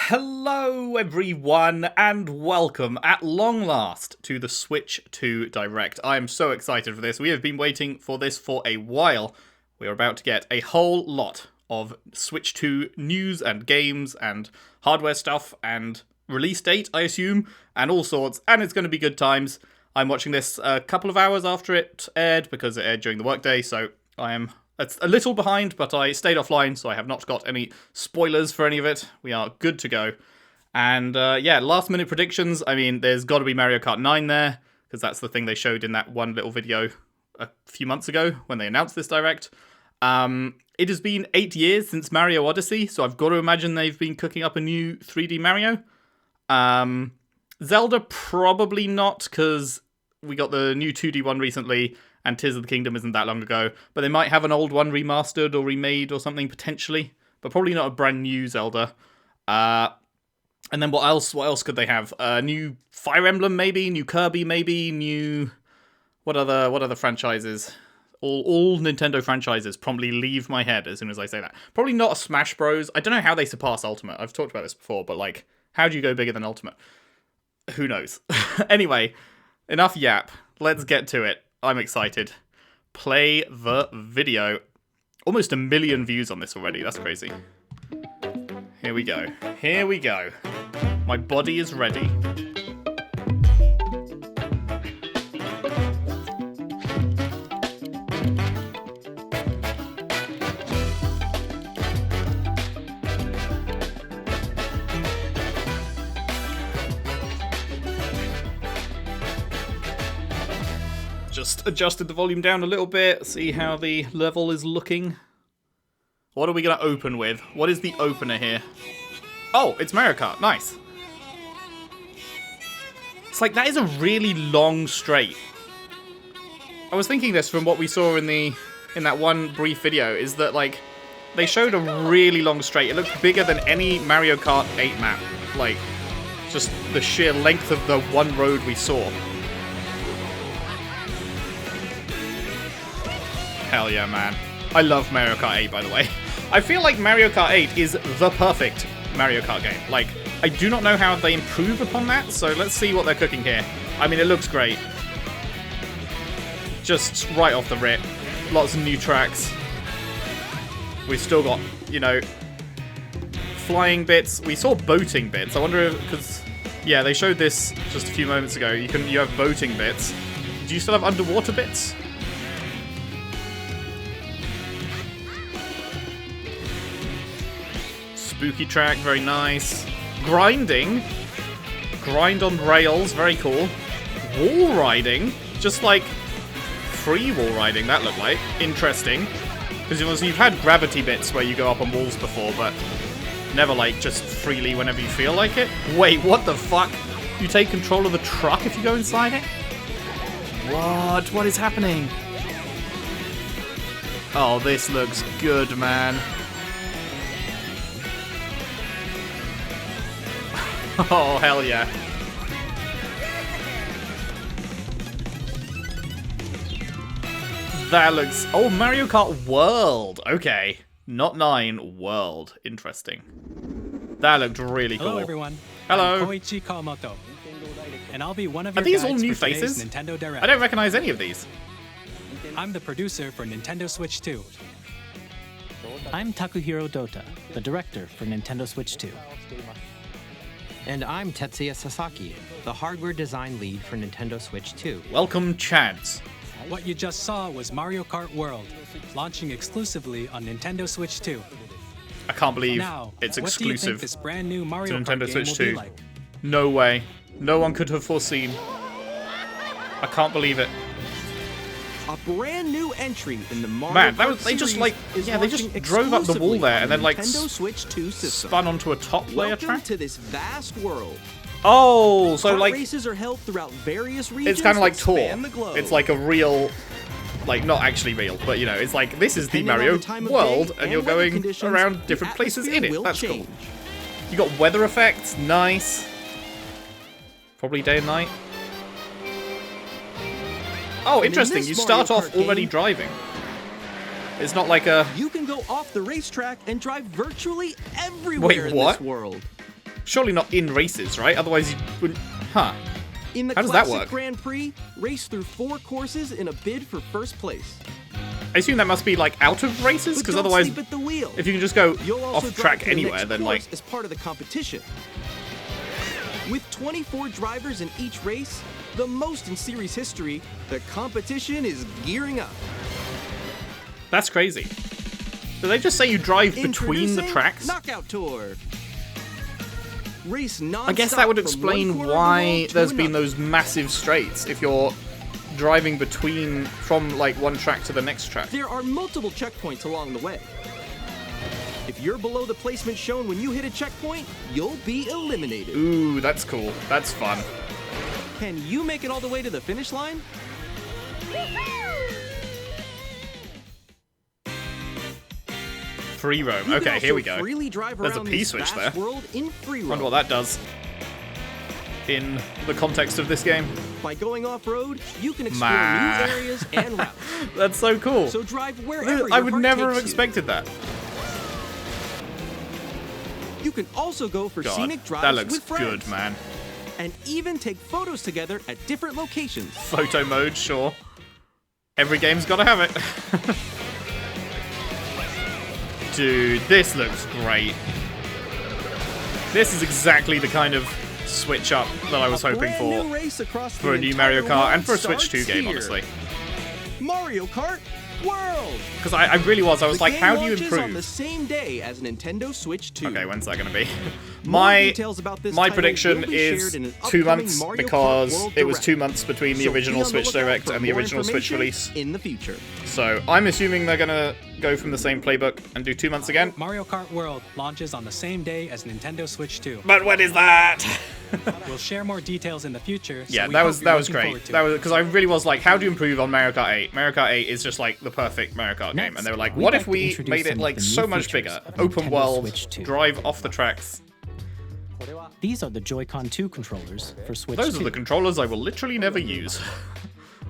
Hello everyone and welcome at long last to the Switch 2 Direct. I am so excited for this. We have been waiting for this for a while. We are about to get a whole lot of Switch 2 news and games and hardware stuff and release date, I assume, and all sorts, and it's going to be good times. I'm watching this a couple of hours after it aired because it aired during the workday, so it's a little behind, but I stayed offline, so I have not got any spoilers for any of it. We are good to go. And yeah, last minute predictions. I mean, there's got to be Mario Kart 9 there, because that's the thing they showed in that one little video a few months ago when they announced this Direct. It has been 8 years since Mario Odyssey, so I've got to imagine they've been cooking up a new 3D Mario. Zelda, probably not, because we got the new 2D one recently, and Tears of the Kingdom isn't that long ago. But they might have an old one remastered or remade or something, potentially. But probably not a brand new Zelda. And then what else could they have? New Fire Emblem, maybe? New Kirby, maybe? New... What other franchises? All Nintendo franchises promptly leave my head as soon as I say that. Probably not a Smash Bros. I don't know how they surpass Ultimate. I've talked about this before, but like, how do you go bigger than Ultimate? Who knows? Anyway, enough yap. Let's get to it. I'm excited. Play the video. Almost 1 million views on this already. That's crazy. Here we go. Here we go. My body is ready. Just adjusted the volume down a little bit, see how the level is looking. What are we going to open with? What is the opener here? Oh, it's Mario Kart. Nice. It's like, that is a really long straight. I was thinking this from what we saw in that one brief video, is that, like, they showed a really long straight. It looked bigger than any Mario Kart 8 map. Like, just the sheer length of the one road we saw. Hell yeah, man. I love Mario Kart 8, by the way. I feel like Mario Kart 8 is the perfect Mario Kart game. Like, I do not know how they improve upon that, so let's see what they're cooking here. I mean, it looks great. Just right off the rip. Lots of new tracks. We've still got, you know, flying bits. We saw boating bits. I wonder if, because, yeah, they showed this just a few moments ago. You have boating bits. Do you still have underwater bits? Spooky track, very nice. Grinding. Grind on rails, very cool. Wall riding. Just like free wall riding, that looked like. Interesting. Because you've had gravity bits where you go up on walls before, but never like just freely whenever you feel like it. Wait, what the fuck? You take control of the truck if you go inside it? What? What is happening? Oh, this looks good, man. Oh, hell yeah. That looks... Oh, Mario Kart World. Okay. Not 9, World. Interesting. That looked really cool. Hello, everyone. Hello. I'm Koichi Kawamoto, and I'll be one of your Are these all guides new for today's faces? Nintendo Direct. I don't recognize any of these. I'm the producer for Nintendo Switch 2. I'm Takuhiro Dota, the director for Nintendo Switch 2. And I'm Tetsuya Sasaki, the hardware design lead for Nintendo Switch 2. Welcome, Chads. What you just saw was Mario Kart World, launching exclusively on Nintendo Switch 2. I can't believe Now, it's what do you think exclusive this brand new to Mario Kart Nintendo game Switch will 2. be like? No way. No one could have foreseen. I can't believe it. A brand new entry in the Mario Man, that Kart was, they just series like, is yeah, they just launching drove up the wall exclusively there on and the then like Nintendo Switch 2 system. spun onto a top layer Welcome track. to this vast world. Oh, so Kart like races are held throughout various regions. it's kind of like that Tour. span the globe. It's like a real, like not actually real, but you know, it's like this is the Depending on Mario the time of world, day and you're weather going conditions, around the different places in atmosphere it. will That's change. cool. You got weather effects, nice. Probably day and night. Oh, in interesting. this You Mario start off Kart already game- driving. It's not like a... You can go off the racetrack and drive virtually everywhere in what? this world. Surely not in races, right? Otherwise you wouldn't... Huh. In the How does that classic work? Grand Prix, race through 4 courses in a bid for first place. I assume that must be, like, out of races? But Because don't otherwise, sleep at the wheel. if you can just go You'll also off drive track to the anywhere, next then, course like... as part of the competition. With 24 drivers in each race, the most in series history, the competition is gearing up. That's crazy. Do they just say you drive between the Introducing tracks? Knockout Tour. Race non-stop I guess that would from explain one corner of the why world to there's been another. those massive straights if you're driving from like one track to the next track. There are multiple checkpoints along the way. If you're below the placement shown when you hit a checkpoint, you'll be eliminated. Ooh, that's cool. That's fun. Can you make it all the way to the finish line? Free roam. You can Okay, here we also go. freely drive There's a around P this switch vast there. world in free roam. Wonder what that does in the context of this game. By going off-road, you can explore Man. new areas and routes. That's so cool. So drive wherever I your would heart never have takes you. expected that. You can also go for God, scenic drives that looks with friends. good, man. And even take photos together at different locations. Photo mode, sure. Every game's gotta have it. Dude, this looks great. This is exactly the kind of switch up that I was hoping Brand for new race across for the a new entire Mario Kart world and for a Switch 2 starts game, here. honestly. Mario Kart World. Because I really was. I was The like, game how do you launches on the improve? same day as Nintendo Switch 2. Okay, when's that going to be? More My details about this my title prediction will be is shared in an 2 upcoming months Mario Kart because World it was Direct. 2 months between the So be original on the Switch lookout Direct for and the more original Switch information release. in the future. So I'm assuming they're going to go from the same playbook and do 2 months again. Mario Kart World launches on the same day as Nintendo Switch 2. But when is that? We'll share more details in the future. So Yeah, we that hope was you're great. looking forward to That it. was because I really was like, how do you improve on Mario Kart 8? Mario Kart 8 is just like the perfect Mario Kart game, Next, and they were like, we'd what like if to we introduce made it some of like the new so much features bigger, of open Nintendo world, Switch 2. drive off the tracks? These are the Joy-Con 2 controllers for Switch Those 2. are the controllers I will literally never use.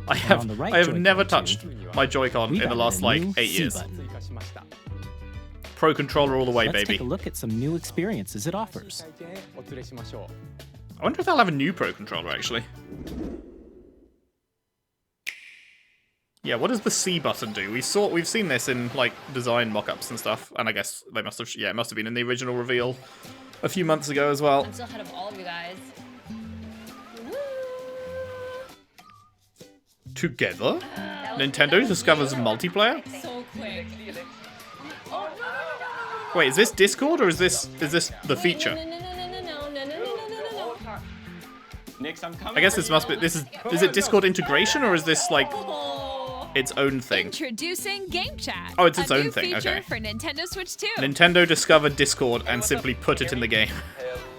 I on have the right I have Joy-Con never 2, touched my Joy-Con We've in the added last a like new 8 C years. button. Pro controller all the way, Let's baby. take a look at some new experiences it offers. I wonder if they'll have a new Pro controller actually. Yeah, what does the C button do? We've seen this in like design mock-ups and stuff, and I guess they must have it must have been in the original reveal a few months ago as well. I'm still ahead of all of you guys. Together, Nintendo discovers multiplayer. So quick. Wait, is this Discord or is this the feature? No. Nix, I'm coming. I guess this must be is it Discord integration or is this like its own thing? Introducing Game Chat. Oh, it's its a own new thing, feature okay. for Nintendo Switch 2. Nintendo discovered Discord and simply put it in the game.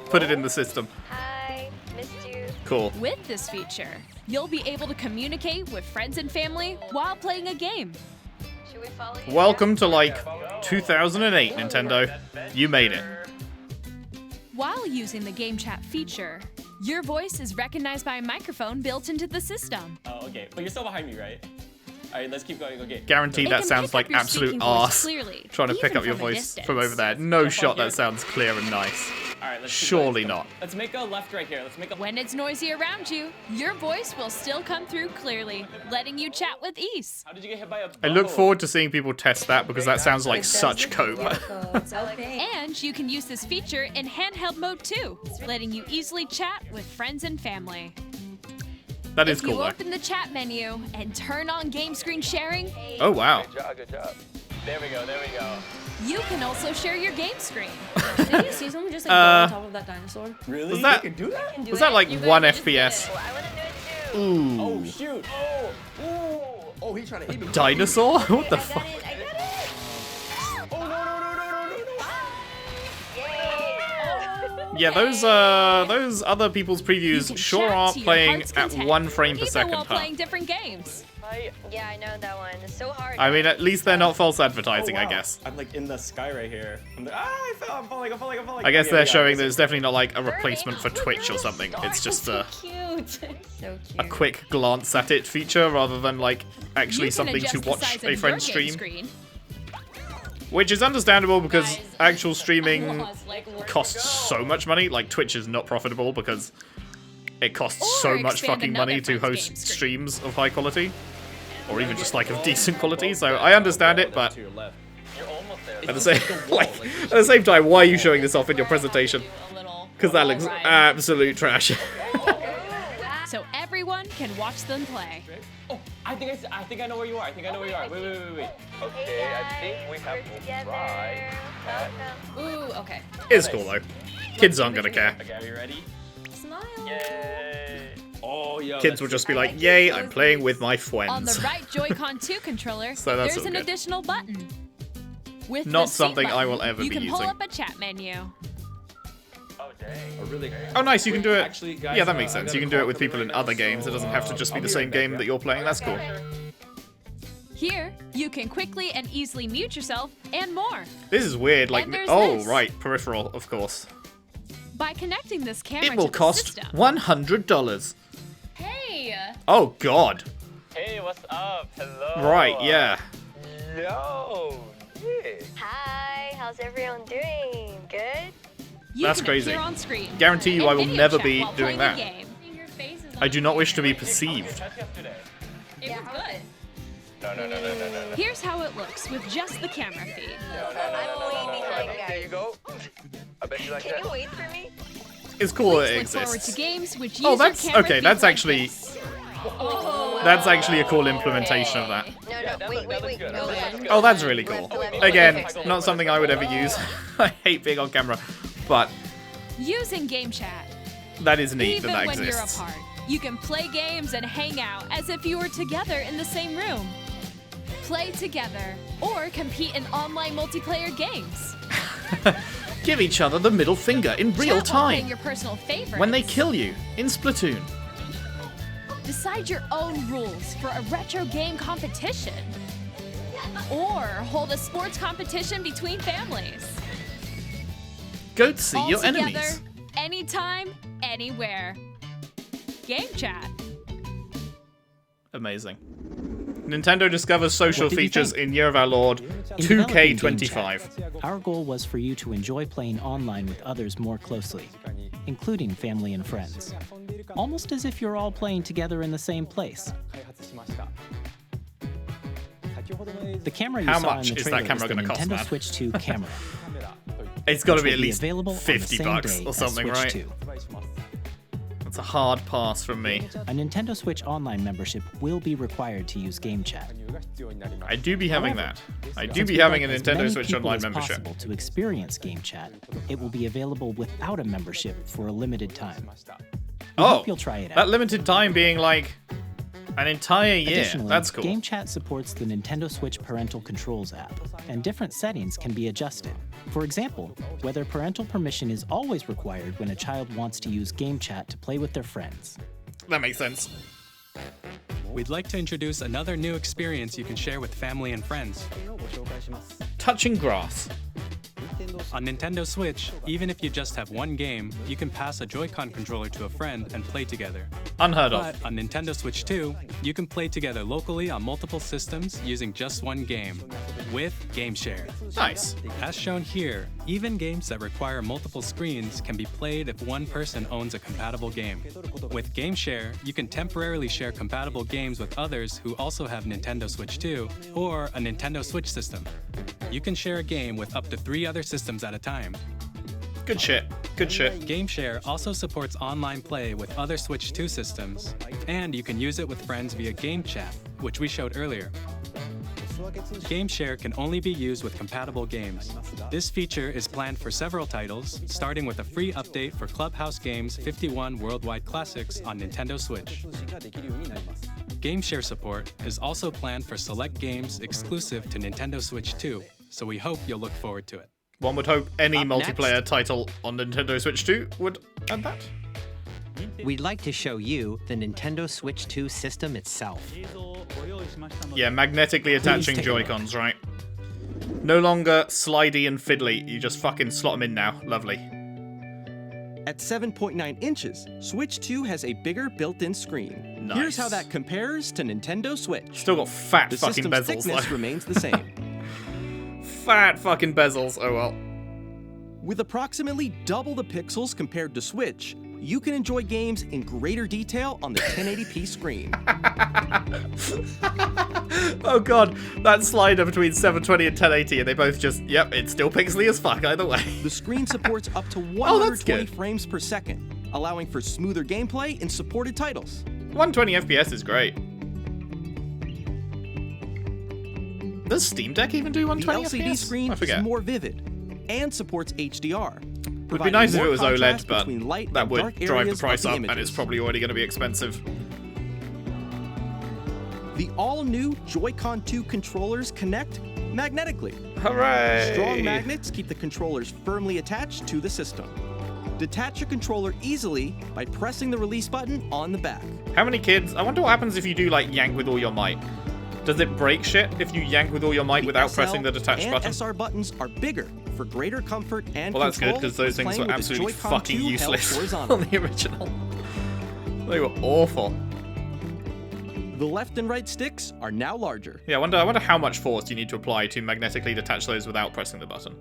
Put it in the system. Hi, missed you. Cool. With this feature, you'll be able to communicate with friends and family while playing a game. Should we follow you? Welcome to like 2008, Nintendo. You made it. While using the Game Chat feature, your voice is recognized by a microphone built into the system. Oh, okay. But you're still behind me, right? All right, let's keep going. Okay. Guaranteed It that can sounds pick like up your absolute speaking voice arse. clearly, Trying to pick even up your from a voice distance. from over there. No Jump shot on here. that sounds clear and nice. All right, let's keep Surely going. not. Let's make a left right here. Let's make a. When it's noisy around you, your voice will still come through clearly, letting you chat with ease. How did you get hit by a? I look boat? forward to seeing people test that because that sounds like such cope. And you can use this feature in handheld mode too, letting you easily chat with friends and family. That is If cool you though. open the chat menu and turn on game screen sharing, Oh wow. Good job. There we go. There we go. you can also share your game screen. Did you see someone just like go on top of that dinosaur? Really? Was that- You can do that? Can do Was it. that like You 1 guys just did FPS? it. Well, I want to do it too. Ooh. Oh shoot! Oh! Oh, he's trying to hit me. Dinosaur? What the I fuck? got it. I got it. Oh no! Yeah, those other people's You previews can sure chat aren't to your playing heart's at content, 1 frame per even second. while Huh? playing different games. Yeah, I know that one. It's so hard. I mean, at least they're not false advertising, Oh, I wow. guess. I'm like in the sky right here. I fell. I'm falling. I guess Okay, they're yeah, showing this that is- it's definitely not like a replacement for Twitch or something. It's just so a cute. So a cute. quick glance at it feature rather than like actually You can something adjust to the watch size of a your friend game stream. screen. Which is understandable because Guys, actual streaming lost, like, where to costs go? so much money. Like, Twitch is not profitable because it costs Or so much expand fucking another money to friend's host game screen. streams of high quality. Or even just, like, of decent quality. So I understand it, but To your left. You're almost there. at the same, at the same time, why are you showing this off in your presentation? A little Because that looks ride. absolute trash. So everyone can watch them play. Oh, I think I know where you are. I think I know where you are. Wait. Okay, I think we have to try that. Ooh, okay. It's cool, though. Kids aren't gonna care. Okay, are you ready? Smile. Yay! Oh, yo. Kids will just be like, yay, I'm playing with my On the friends. right Joy-Con 2 controller, So that's there's all an good. additional button. With Not the seat something I button, will ever you be can pull using. up a chat menu. Oh dang. Oh, really? Oh, nice, you can do it. Actually, guys, Yeah, that makes I sense. gotta You can do it call with people in somebody other right now, games. It doesn't have to just be I'll the be same right game back, that you're playing. That's cool. Here, you can quickly and easily mute yourself and more. This is weird. Like, And there's oh, this. right, peripheral, of course. By connecting this camera It will to the cost system, $100. Hey. Oh, God. Hey, what's up? Hello. Right, yeah. Yo, yeah. Hi, how's everyone doing? Good? you That's can crazy. appear on screen. Guarantee you and I will video never chat be while doing playing a that. game. I do not wish to be perceived. It was good. No. Here's how it looks with just the camera feed. I'm way behind, There guys. you go. I bet you like Can that. you wait for me? It's cool that it Please look forward to exists. games which use Oh, your that's camera okay. feed That's like actually this. that's actually a cool implementation of that. No, wait. good. Go in. Oh, that's really cool. Again, Okay. not something I would ever use. I hate being on camera, but Using game chat. that is neat Even that that when you're exists. apart, you can play games and hang out as if you were together in the same room. Play together or compete in online multiplayer games. Give each other the middle finger in real Chat while playing time your personal favorites. when they kill you in Splatoon. Decide your own rules for a retro game competition. Or hold a sports competition between families. Go to see All your together, enemies. anytime, anywhere. Game chat. Amazing. Nintendo discovers social What did you features think? in Year of Our Lord In developing 2K25. Game Chat, our goal was for you to enjoy playing online with others more closely, including family and friends. Almost as if you're all playing together in the same place. The camera you How saw much in the is that trailer camera the gonna cost, Nintendo man? Switch 2 camera. It's got to which be will at least available on the 50 same bucks day or as something, Switch right? 2. That's a hard pass from me. A Nintendo Switch Online membership will be required to use Game Chat. I do be having However, that. I do Since be we'd having a like as Nintendo many Switch people Online as membership. possible to experience Game Chat, it will be available without a membership for a limited time. We Oh, hope you'll try it that out. limited time being like an entire year. Additionally, That's cool. Game Chat supports the Nintendo Switch Parental Controls app, and different settings can be adjusted. For example, whether parental permission is always required when a child wants to use Game Chat to play with their friends. That makes sense. We'd like to introduce another new experience you can share with family and friends. Touching grass. On Nintendo Switch, even if you just have one game, you can pass a Joy-Con controller to a friend and play together. Unheard of. But on Nintendo Switch 2, you can play together locally on multiple systems using just one game, with Game Share. Nice. As shown here, even games that require multiple screens can be played if one person owns a compatible game. With Game Share, you can temporarily share compatible games with others who also have Nintendo Switch 2 or a Nintendo Switch system. You can share a game with up to 3 other systems at a time. Good shit. Good shit. Game Share also supports online play with other Switch 2 systems, and you can use it with friends via Game Chat, which we showed earlier. Game Share can only be used with compatible games. This feature is planned for several titles, starting with a free update for Clubhouse Games 51 Worldwide Classics on Nintendo Switch. Game Share support is also planned for select games exclusive to Nintendo Switch 2, so we hope you'll look forward to it. One would hope any Up multiplayer next. title on Nintendo Switch 2 would add that. We'd like to show you the Nintendo Switch 2 system itself. Yeah, magnetically attaching take a look. Joy-Cons, right? No longer slidey and fiddly. You just fucking slot them in now. Lovely. At 7.9 inches, Switch 2 has a bigger built-in screen. Here's how Nice. that compares to Nintendo Switch. Still got fat The fucking system's bezels, thickness though. remains the same. fat fucking bezels. Oh well. With approximately double the pixels compared to Switch, you can enjoy games in greater detail on the 1080p screen. Oh god, that slider between 720 and 1080, and they both just, yep, it's still pixely as fuck either way. The screen supports up to Oh, that's 120 good. frames per second, allowing for smoother gameplay in supported titles. 120 FPS is great. Does Steam Deck even do The 120 LCD FPS? screen I forget. is more vivid and supports HDR. Would be nice if it was OLED, but light that and would dark drive the areas price of up, the and images. it's probably already going to be expensive. The all-new Joy-Con 2 controllers connect magnetically. Hooray! Strong magnets keep the controllers firmly attached to the system. Detach your controller easily by pressing the release button on the back. How many kids? I wonder what happens if you do like yank with all your might. Does it break shit if you yank with all your might without SL pressing the detach and button? SR buttons are bigger for greater comfort and Well, that's good control because those when things playing were with the absolutely Joy-Con fucking 2 held useless on horizontally. the original. They were awful. The left and right sticks are now larger. Yeah, I wonder how much force you need to apply to magnetically detach those without pressing the button.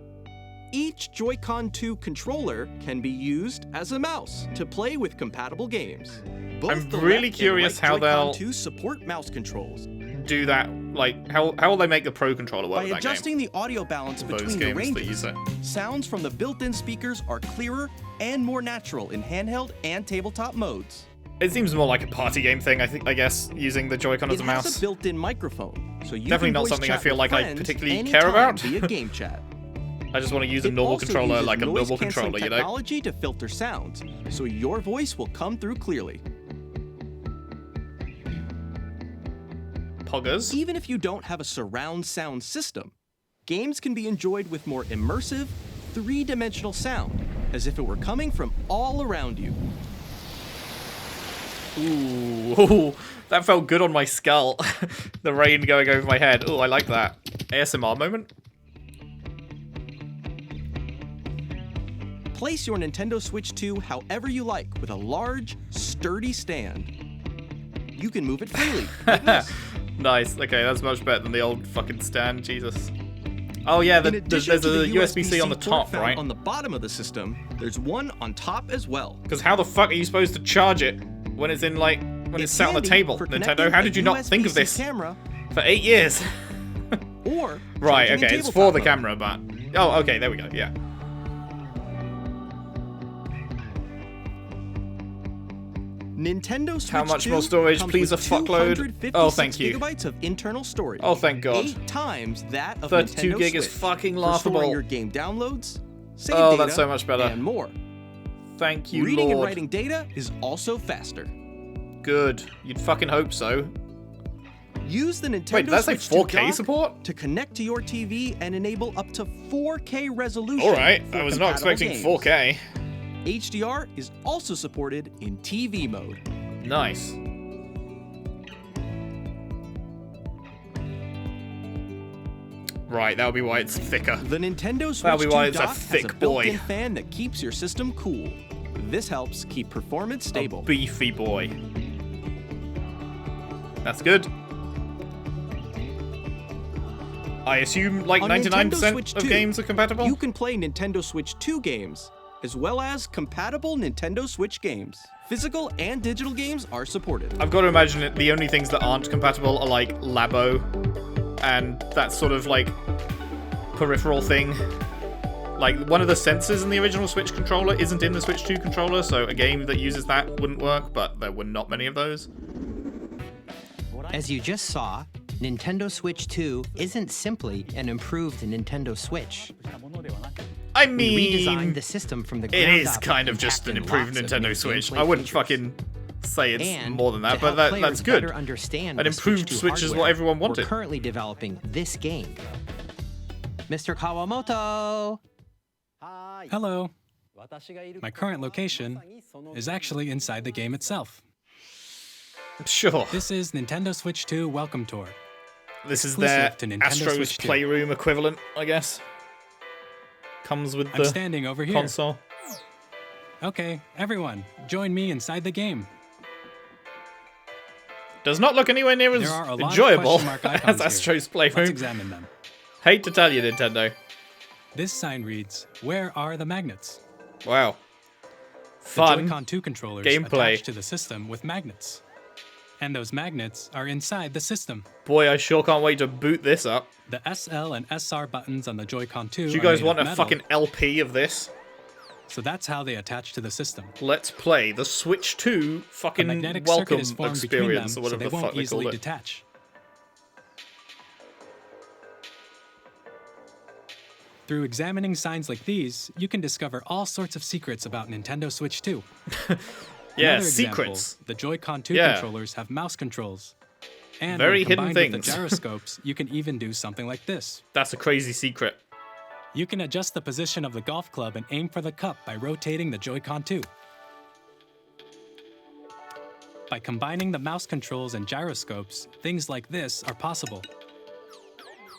Each Joy-Con 2 controller can be used as a mouse to play with compatible games. Both I'm the really left curious and right how they'll Joy-Con 2 support mouse controls. Do that, like, how will they make the Pro Controller work By with that game? adjusting the audio balance Those between the games that use ranges, it. sounds from the built-in speakers are clearer and more natural in handheld and tabletop modes. It seems more like a party game thing, I guess, using the Joy-Con as It a has mouse. a built-in microphone, so you Definitely can not voice something I chat feel with like I friends particularly anytime care about. via game chat. I just want to use a It normal also controller uses like a normal noise-canceling controller, you know? technology to filter sounds, so your voice will come through clearly. Poggers. Even if you don't have a surround sound system, games can be enjoyed with more immersive, three-dimensional sound, as if it were coming from all around you. Ooh, that felt good on my skull. The rain going over my head. Ooh, I like that. ASMR moment. Place your Nintendo Switch 2 however you like with a large, sturdy stand. You can move it freely, like this. Nice. Okay, that's much better than the old fucking stand. Jesus. Oh yeah, In addition there's to a the USB-C on the port top, found right? on the bottom of the system, there's one on top as well. Because how the fuck are you supposed to charge it when it's in like when it's sat on the handy table? for Nintendo, connecting how a did you not think of USB-C this camera for 8 years? or Right. charging in Okay, it's for tabletop the mode. camera, but oh, okay, there we go. Yeah. Nintendo Switch How much 2 more storage? comes Please, with a fuckload. 256 Oh, thank you. gigabytes of internal storage. Oh, thank God. 8 times that of 32 Nintendo gig is Switch fucking for laughable. storing your game downloads, save Oh, data, that's so much better. and more. Thank you, Reading and Lord. writing data is also faster. Good. You'd fucking hope so. Use the Nintendo Wait, did that say Switch 2 4K dock support? to connect to your TV and enable up to 4K resolution. All right, for I was not compatible expecting games. 4K. HDR is also supported in TV mode. Nice. Right, that'll be why it's thicker. The Nintendo Switch That'll be 2 why it's a dock has thick a built-in boy. fan that keeps your system cool. This helps keep performance stable. A beefy boy. That's good. I assume like On Nintendo 99% Switch of 2, games are compatible? You can play Nintendo Switch 2 games, as well as compatible Nintendo Switch games. Physical and digital games are supported. I've got to imagine it, the only things that aren't compatible are like Labo and that sort of like peripheral thing. Like one of the sensors in the original Switch controller isn't in the Switch 2 controller, so a game that uses that wouldn't work, but there were not many of those. As you just saw, Nintendo Switch 2 isn't simply an improved Nintendo Switch. I We mean, redesigned the system from the it ground is up kind of and just packed an in improved lots of new Nintendo Switch. gameplay I wouldn't features. fucking say it's And more than that, to but help that's players good. better understand An the improved Switch 2 Switch is what hardware, everyone wanted. We're currently developing this game. Mr. Kawamoto! Hello. My current location is actually inside the game itself. Sure. This is Nintendo Switch 2 Welcome Tour. This is their exclusive to Nintendo Astro's Switch 2. Playroom equivalent, I guess. Comes with I'm the standing over here. console. Okay, everyone, join me inside the game. Does not look anywhere near as There are a lot of enjoyable question mark as icons here. Astro's Let's Playroom. examine them. Hate to tell you, Nintendo. This sign reads, "Where are the magnets?" Wow. The Fun. Joy-Con 2 controllers Gameplay. attached to the system with magnets. And those magnets are inside the system. Boy, I sure can't wait to boot this up. The SL and SR buttons on the Joy-Con 2 Do you are guys made want of a metal, fucking LP of this? so that's how they attach to the system. Let's play the Switch 2 A fucking magnetic welcome circuit is formed between them, experience, or so whatever they the fuck won't they easily called it. detach. Through examining signs like these, you can discover all sorts of secrets about Nintendo Switch 2. Yeah, Another example, secrets. the Joy-Con 2 Yeah. controllers have mouse controls. And Very when hidden combined with things. the gyroscopes, you can even do something like this. That's a crazy secret. You can adjust the position of the golf club and aim for the cup by rotating the Joy-Con 2. By combining the mouse controls and gyroscopes, things like this are possible.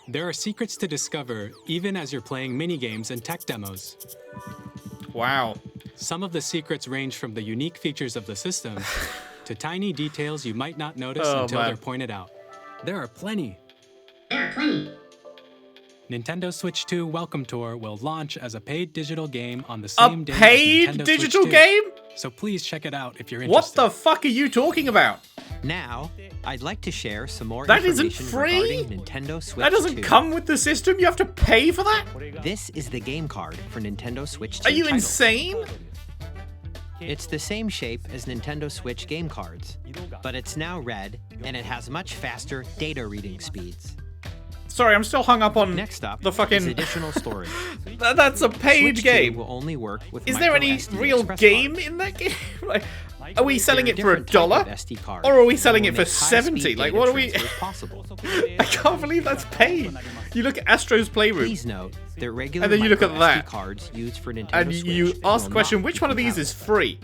There are secrets to discover even as you're playing minigames and tech demos. Wow. Some of the secrets range from the unique features of the system to tiny details you might not notice Oh, until man. they're pointed out. There are plenty. Nintendo Switch 2 Welcome Tour will launch as a paid digital game on the same day as paid Nintendo digital Switch 2. game? So please check it out if you're What interested. the fuck are you talking about? Now, I'd like to share some more That isn't information free? regarding Nintendo Switch That doesn't 2. come with the system? You have to pay for that? This is the game card for Nintendo Switch 2 Are you titles. insane? It's the same shape as Nintendo Switch game cards, but it's now red and it has much faster data reading speeds. Sorry, I'm still hung up on Next up the fucking... is additional storage. That's a paid Switch 2 game. will only work with Is there any micro SD real express game cards. in that game? Like, are we selling There it are for different type $1? of SD cards Or are we that selling will it for make high-speed 70? Like, data what are we... transfers possible. I can't believe that's paid. You look at Astro's Playroom, Please note that regular And then you look at micro that. SD cards used for Nintendo and Switch you ask the will question, not which be one of these is free?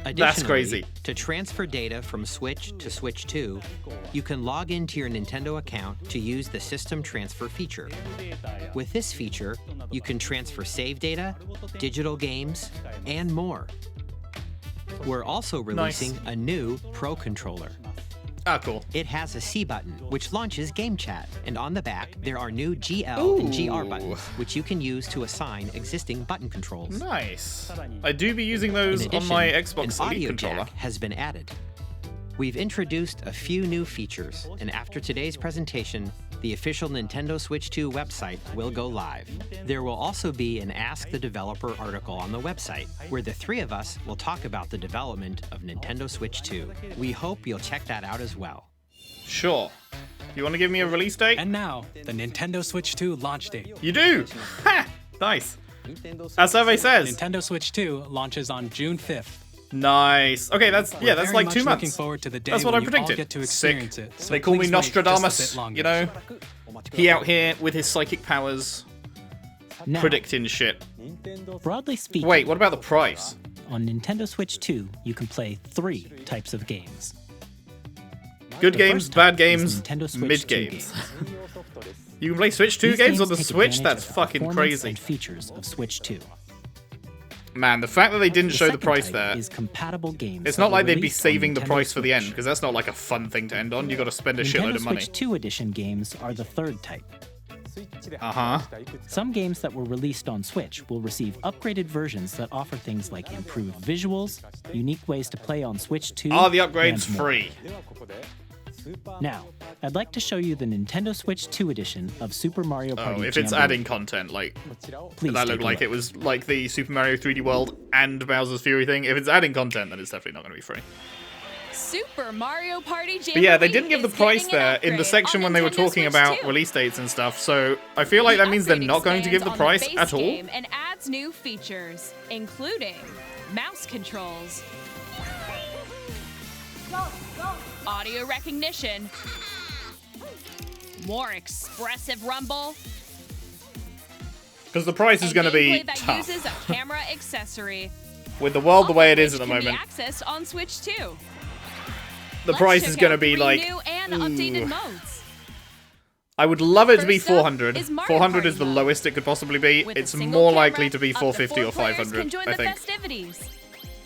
Additionally, crazy. To transfer data from Switch to Switch 2, you can log into your Nintendo account to use the System Transfer feature. With this feature, you can transfer save data, digital games, and more. We're also releasing a new Pro controller. Ah, cool. It has a C button, which launches Game Chat, and on the back, there are new GL and GR Ooh. buttons, which you can use to assign existing button controls. Nice. I do be using those In addition, on my an Xbox audio Elite controller. jack has been added. We've introduced a few new features, and after today's presentation, the official Nintendo Switch 2 website will go live. There will also be an Ask the Developer article on the website, where the three of us will talk about the development of Nintendo Switch 2. We hope you'll check that out as well. Sure. You want to give me a release date? And now, the Nintendo Switch 2 launch date. You do! Ha! Nice. As survey says. Nintendo Switch 2 launches on June 5th. Nice. Okay, that's We're that's very like much 2 months. Looking forward to the day That's what when I you all predicted. get to Sick. experience it. So They call me please wait just a Nostradamus, bit longer. you know? He out here with his psychic powers Now, predicting shit. broadly speaking, Wait, what about the price? on Nintendo Switch 2, you can play 3 types of games. Good The games, first bad type is games, Nintendo Switch mid 2 games. You can play Switch 2 These games on the take Switch? advantage That's of the fucking performance crazy. and features of Switch 2. Man, the fact that they didn't The show the second price type there. is compatible games. It's that not were like they'd be released on saving the Nintendo price for the end, Switch. because that's not like a fun thing to end on. You gotta spend a shitload Nintendo of money. Switch 2 edition games are the third type. Uh-huh. Some games that were released on Switch will receive upgraded versions that offer things like improved visuals, unique ways to play on Switch 2, Are the upgrades and more. free? Now, I'd like to show you the Nintendo Switch 2 edition of Super Mario Party Oh, if it's Jamboree. adding content, like, Please that take looked a like look. it was like the Super Mario 3D World and Bowser's Fury thing. If it's adding content, then it's definitely not going to be free. Super Mario Party Jamboree. But yeah, they didn't give the is price getting an there in the upgrade section on when they were Nintendo talking Switch about 2. release dates and stuff, so I feel like that means they're upgrade not going to give the expands price on the at all. base game and adds new features, including mouse controls, audio recognition, more expressive rumble, Because the price is and going to be gameplay that tough. uses a camera accessory. With the world the way it all is of at the which can moment, be accessed on Switch 2. the Let's price check is going to out be 3 like... new and updated ooh. modes. I would love it to be First up 400. is Mario 400 is Party the mode. lowest it could possibly be. With a It's single more camera, likely to be up 450 or 4 players 500, can join I the think. festivities.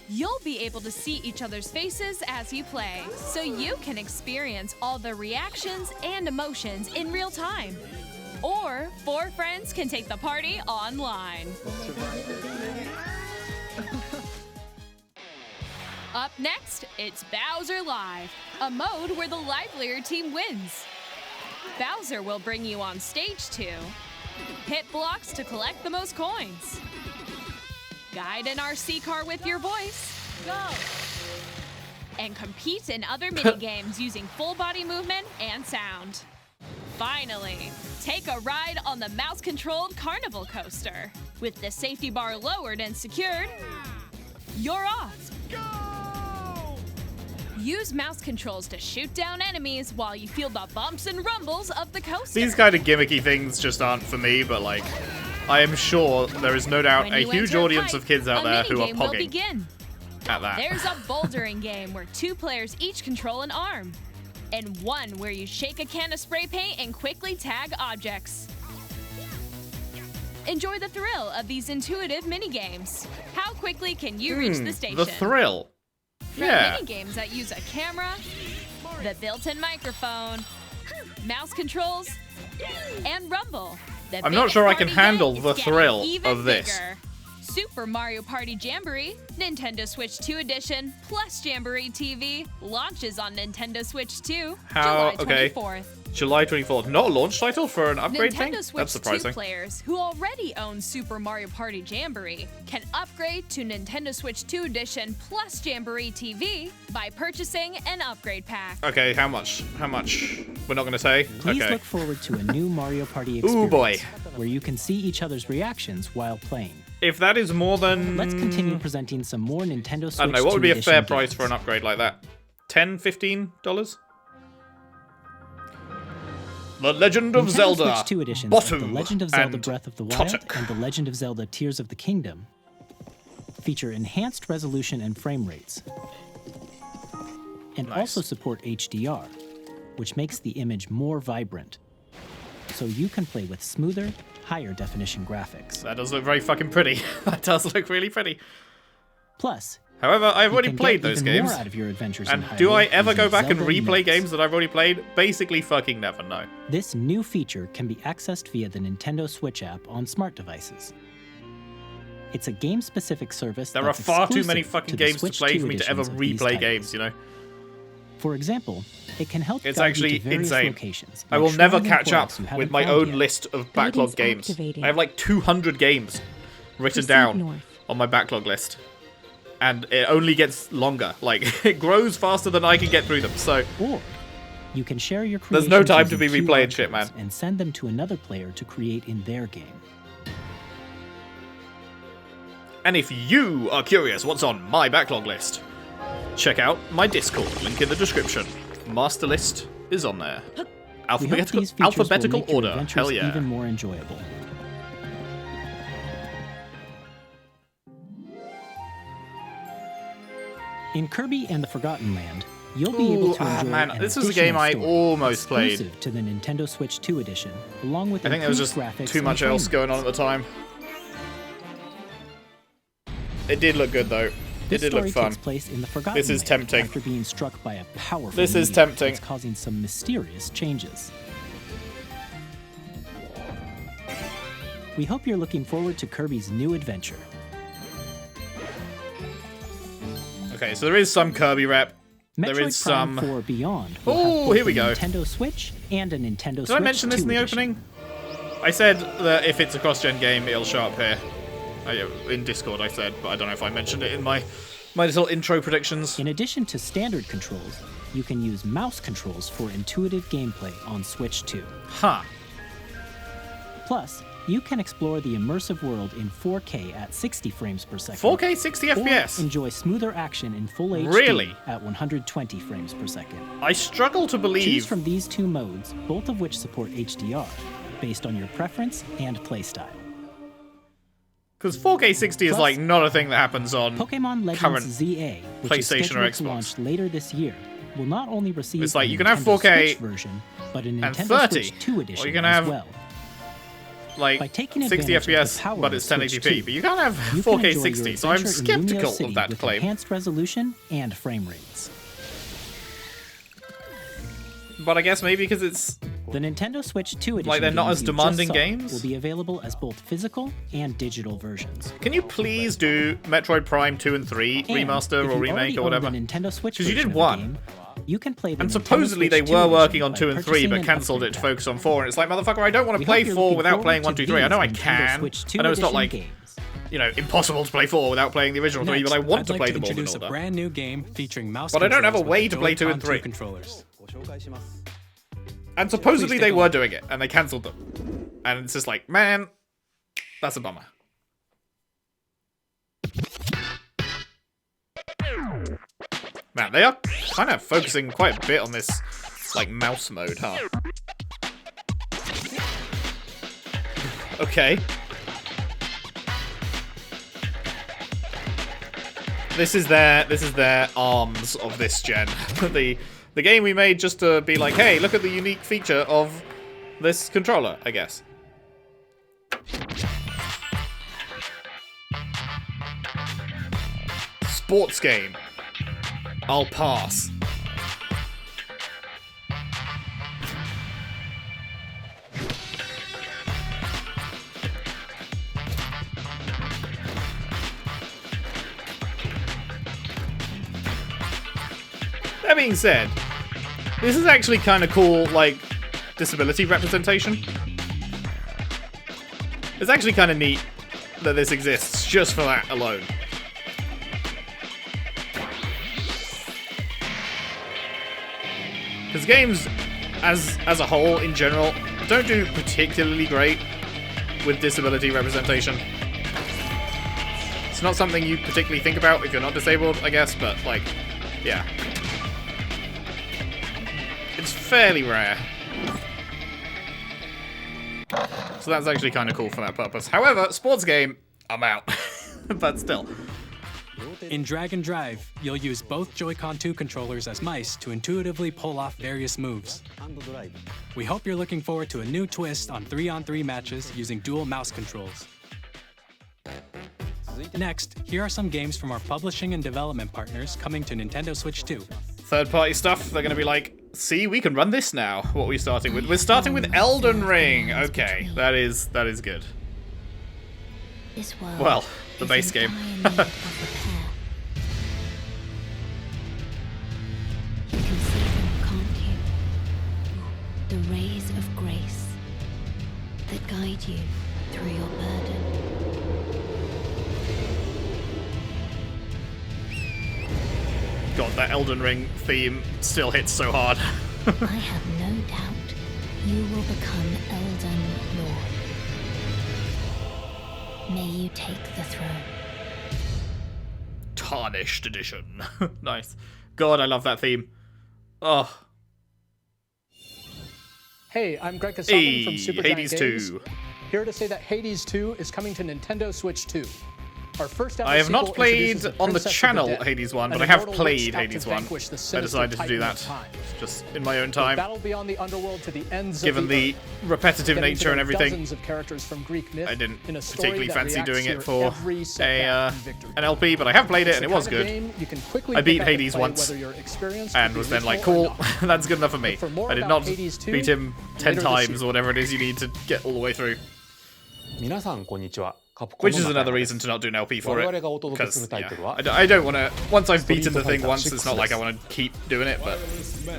You'll be able to see each other's faces as you play, so you can experience all the reactions and emotions in real time. Or 4 friends can take the party online. Up next, it's Bowser Live, a mode where the livelier team wins. Bowser will bring you on stage 2, hit blocks to collect the most coins, guide an RC car with your voice, go, and compete in other minigames using full body movement and sound. Finally, take a ride on the mouse-controlled carnival coaster. With the safety bar lowered and secured, you're off. Use mouse controls to shoot down enemies while you feel the bumps and rumbles of the coaster. These kind of gimmicky things just aren't for me, but like, I am sure there is no doubt a huge audience of kids out there who are pogging at that. There's a bouldering game where 2 players each control an arm, and one where you shake a can of spray paint and quickly tag objects. Enjoy the thrill of these intuitive minigames. How quickly can you reach the station? The thrill. From Yeah. minigames that use a camera, the built-in microphone, mouse controls, and rumble. I'm not sure I can biggest party handle yet the is getting thrill even of this. bigger. Super Mario Party Jamboree, Nintendo Switch 2 Edition, plus Jamboree TV launches on Nintendo Switch 2, July 24th. July 24th. Not a launch title for an upgrade Nintendo thing? Switch That's 2 surprising. players who already own Super Mario Party Jamboree can upgrade to Nintendo Switch 2 Edition plus Jamboree TV by purchasing an upgrade pack. Okay, how much? How much? We're not going to say? Please Okay. look forward to a new Mario Party experience. Ooh, boy. Where you can see each other's reactions while playing. If that is more than... Let's continue presenting some more Nintendo Switch I don't know, what would be a 2 fair edition price games. for an upgrade like that? $10, $15? The Legend of Nintendo Zelda, Switch 2 editions Batu, of The Legend of Zelda and Breath of the Wild Totek. and The Legend of Zelda Tears of the Kingdom feature enhanced resolution and frame rates, and Nice. also support HDR, which makes the image more vibrant, so you can play with smoother, higher definition graphics. That does look very fucking pretty. That does look really pretty. Plus, However, I've you already can played get those even games. more out of your adventures in And do I Hyrule ever go using back and Zelda replay notes. games that I've already played? Basically fucking never, no. This new feature can be accessed via the Nintendo Switch app on smart devices. It's a game-specific service There are that's far too many exclusive fucking to the games to Switch play 2 for me to ever editions of these replay titles. games, you know? For example, it can help It's guide actually you to various insane. locations. I like will never shrines and catch up portals you haven't with my found own yet. list of backlog games. I have like 200 games written down on my backlog list. And it only gets longer. Like, it grows faster than I can get through them, so... Or you can share your There's creations no time to using be replaying QR shit, man. codes and send them to another player to create in their game. And if you are curious what's on my backlog list, check out my Discord, link in the description. Master list is on there. We hope Alphabetical, these features will alphabetical make your order, adventures hell yeah. even more enjoyable. In Kirby and the Forgotten Land, you'll be able to enjoy man, an this was a additional game I story almost played. exclusive to the Nintendo Switch 2 edition, along with I think there was improved just graphics too and much frame else going on at the time. It did look good though. It This did story look fun. takes place in the Forgotten This is Land tempting. after being struck by a powerful This is meteor tempting. that's causing some mysterious changes. We hope you're looking forward to Kirby's new adventure. Okay, so there is some Kirby rep. Metroid There is Prime some... 4 Beyond will Oh, have both here we a go. Nintendo Switch and a Nintendo Switch Did I mention this 2 in the edition. opening? I said that if it's a cross-gen game, it'll show up here. In Discord, I said, but I don't know if I mentioned it in my little intro predictions. In addition to standard controls, you can use mouse controls for intuitive gameplay on Switch 2. Huh. Plus, you can explore the immersive world in 4K at 60 frames per second. 4K 60 or FPS? enjoy smoother action in full HD Really? at 120 frames per second. I struggle to Choose believe... from these two modes, both of which support HDR, based on your preference and playstyle. Because 4K 60 is Plus, like not a thing that happens on Pokemon Legends current ZA, which is PlayStation or scheduled to Xbox. launch later this year, will not only receive It's like a you can have Nintendo 4K Switch version, but a and Nintendo 30, Switch 2 or edition you can as have well. like By taking 60 advantage of the FPS, power but of it's Switch 1080p. 2, But you can't have You can 4K enjoy your 60, so I'm adventure in Lumio skeptical City of that with claim. enhanced resolution and frame rates. But I guess maybe because it's The Nintendo Switch 2 edition Like, they're not games as you just demanding saw games? will be available as both physical and digital versions. Can you please do Metroid Prime 2 and 3 And remaster if or you remake already or whatever? own the Nintendo Switch 'Cause you did version of the one. game, you can play the And Nintendo supposedly they Switch 2 were edition working on by 2 and 3, purchasing but an cancelled upgrade it to pack. focus on 4. And it's like, motherfucker, I don't want to We play hope you're 4 looking without forward playing to 1, 2, 3. I know I these Nintendo can. Switch 2 I know it's not edition like, games. you know, impossible to play 4 without playing the original 3, Next, but I want I'd to like play to them all in introduce a order. brand new game featuring mouse But I don't have a controls way with to the play 2 and Joy-Con 3. controllers. And supposedly Please they take a were look. doing it, and they cancelled them. And it's just like, man, that's a bummer. Man, they are kind of focusing quite a bit on this, like, mouse mode, huh? Okay. This is their arms of this gen. The game we made just to be like, hey, look at the unique feature of this controller, I guess. Sports game. I'll pass. That being said, this is actually kind of cool, like, disability representation. It's actually kind of neat that this exists just for that alone. Because games, as a whole, in general, don't do particularly great with disability representation. It's not something you particularly think about if you're not disabled, I guess, but, like, yeah. It's fairly rare. So that's actually kind of cool for that purpose. However, sports game, I'm out. But still. In Drag and Drive, you'll use both Joy-Con 2 controllers as mice to intuitively pull off various moves. We hope you're looking forward to a new twist on 3-on-3 matches using dual mouse controls. Next, here are some games from our publishing and development partners coming to Nintendo Switch 2. Third-party stuff, they're going to be like, see, we can run this now. What are we starting with? We're starting with Elden Ring. Okay, that is good. This world Well, the is base in game. dire need of repair. You can see them, can't you? The rays of grace that guide you through your burden. God, that Elden Ring theme still hits so hard. I have no doubt you will become Elden Lord. May you take the throne. Tarnished edition. Nice. God, I love that theme. Oh. Hey, I'm Greg Kasaman from Hey, Supergiant Hades Games. 2. Here to say that Hades 2 is coming to Nintendo Switch 2. Our first ever I have not sequel played introduces on the Princess of channel Dead, Hades 1, an but I have immortal witch played out to Hades 1. vanquish the I sinister decided to do titan of that time. just in my own We'll time. battle beyond the underworld to the ends Given of the earth, repetitive getting to nature and know everything, dozens of characters from Greek myth I didn't in a story particularly that fancy reacts doing to it your for every setback and victory. an LP, but I have played it It's and it the was kind of good. game you can quickly I pick beat up and Hades play once whether you're experienced and with was the then like, original or cool, not. that's good enough for me. But for more I did about not Hades 2, beat him 10 later this times year. or whatever it is you need to get all the way through. 皆さんこんにちは。カプコン Which の is 中 another 山です reason to not do an LP for 我 it. 々がお届けす Because るタイトルは I don't want to. Once I've beaten the thing Fighter once, it's not like I 6 want to keep doing it. But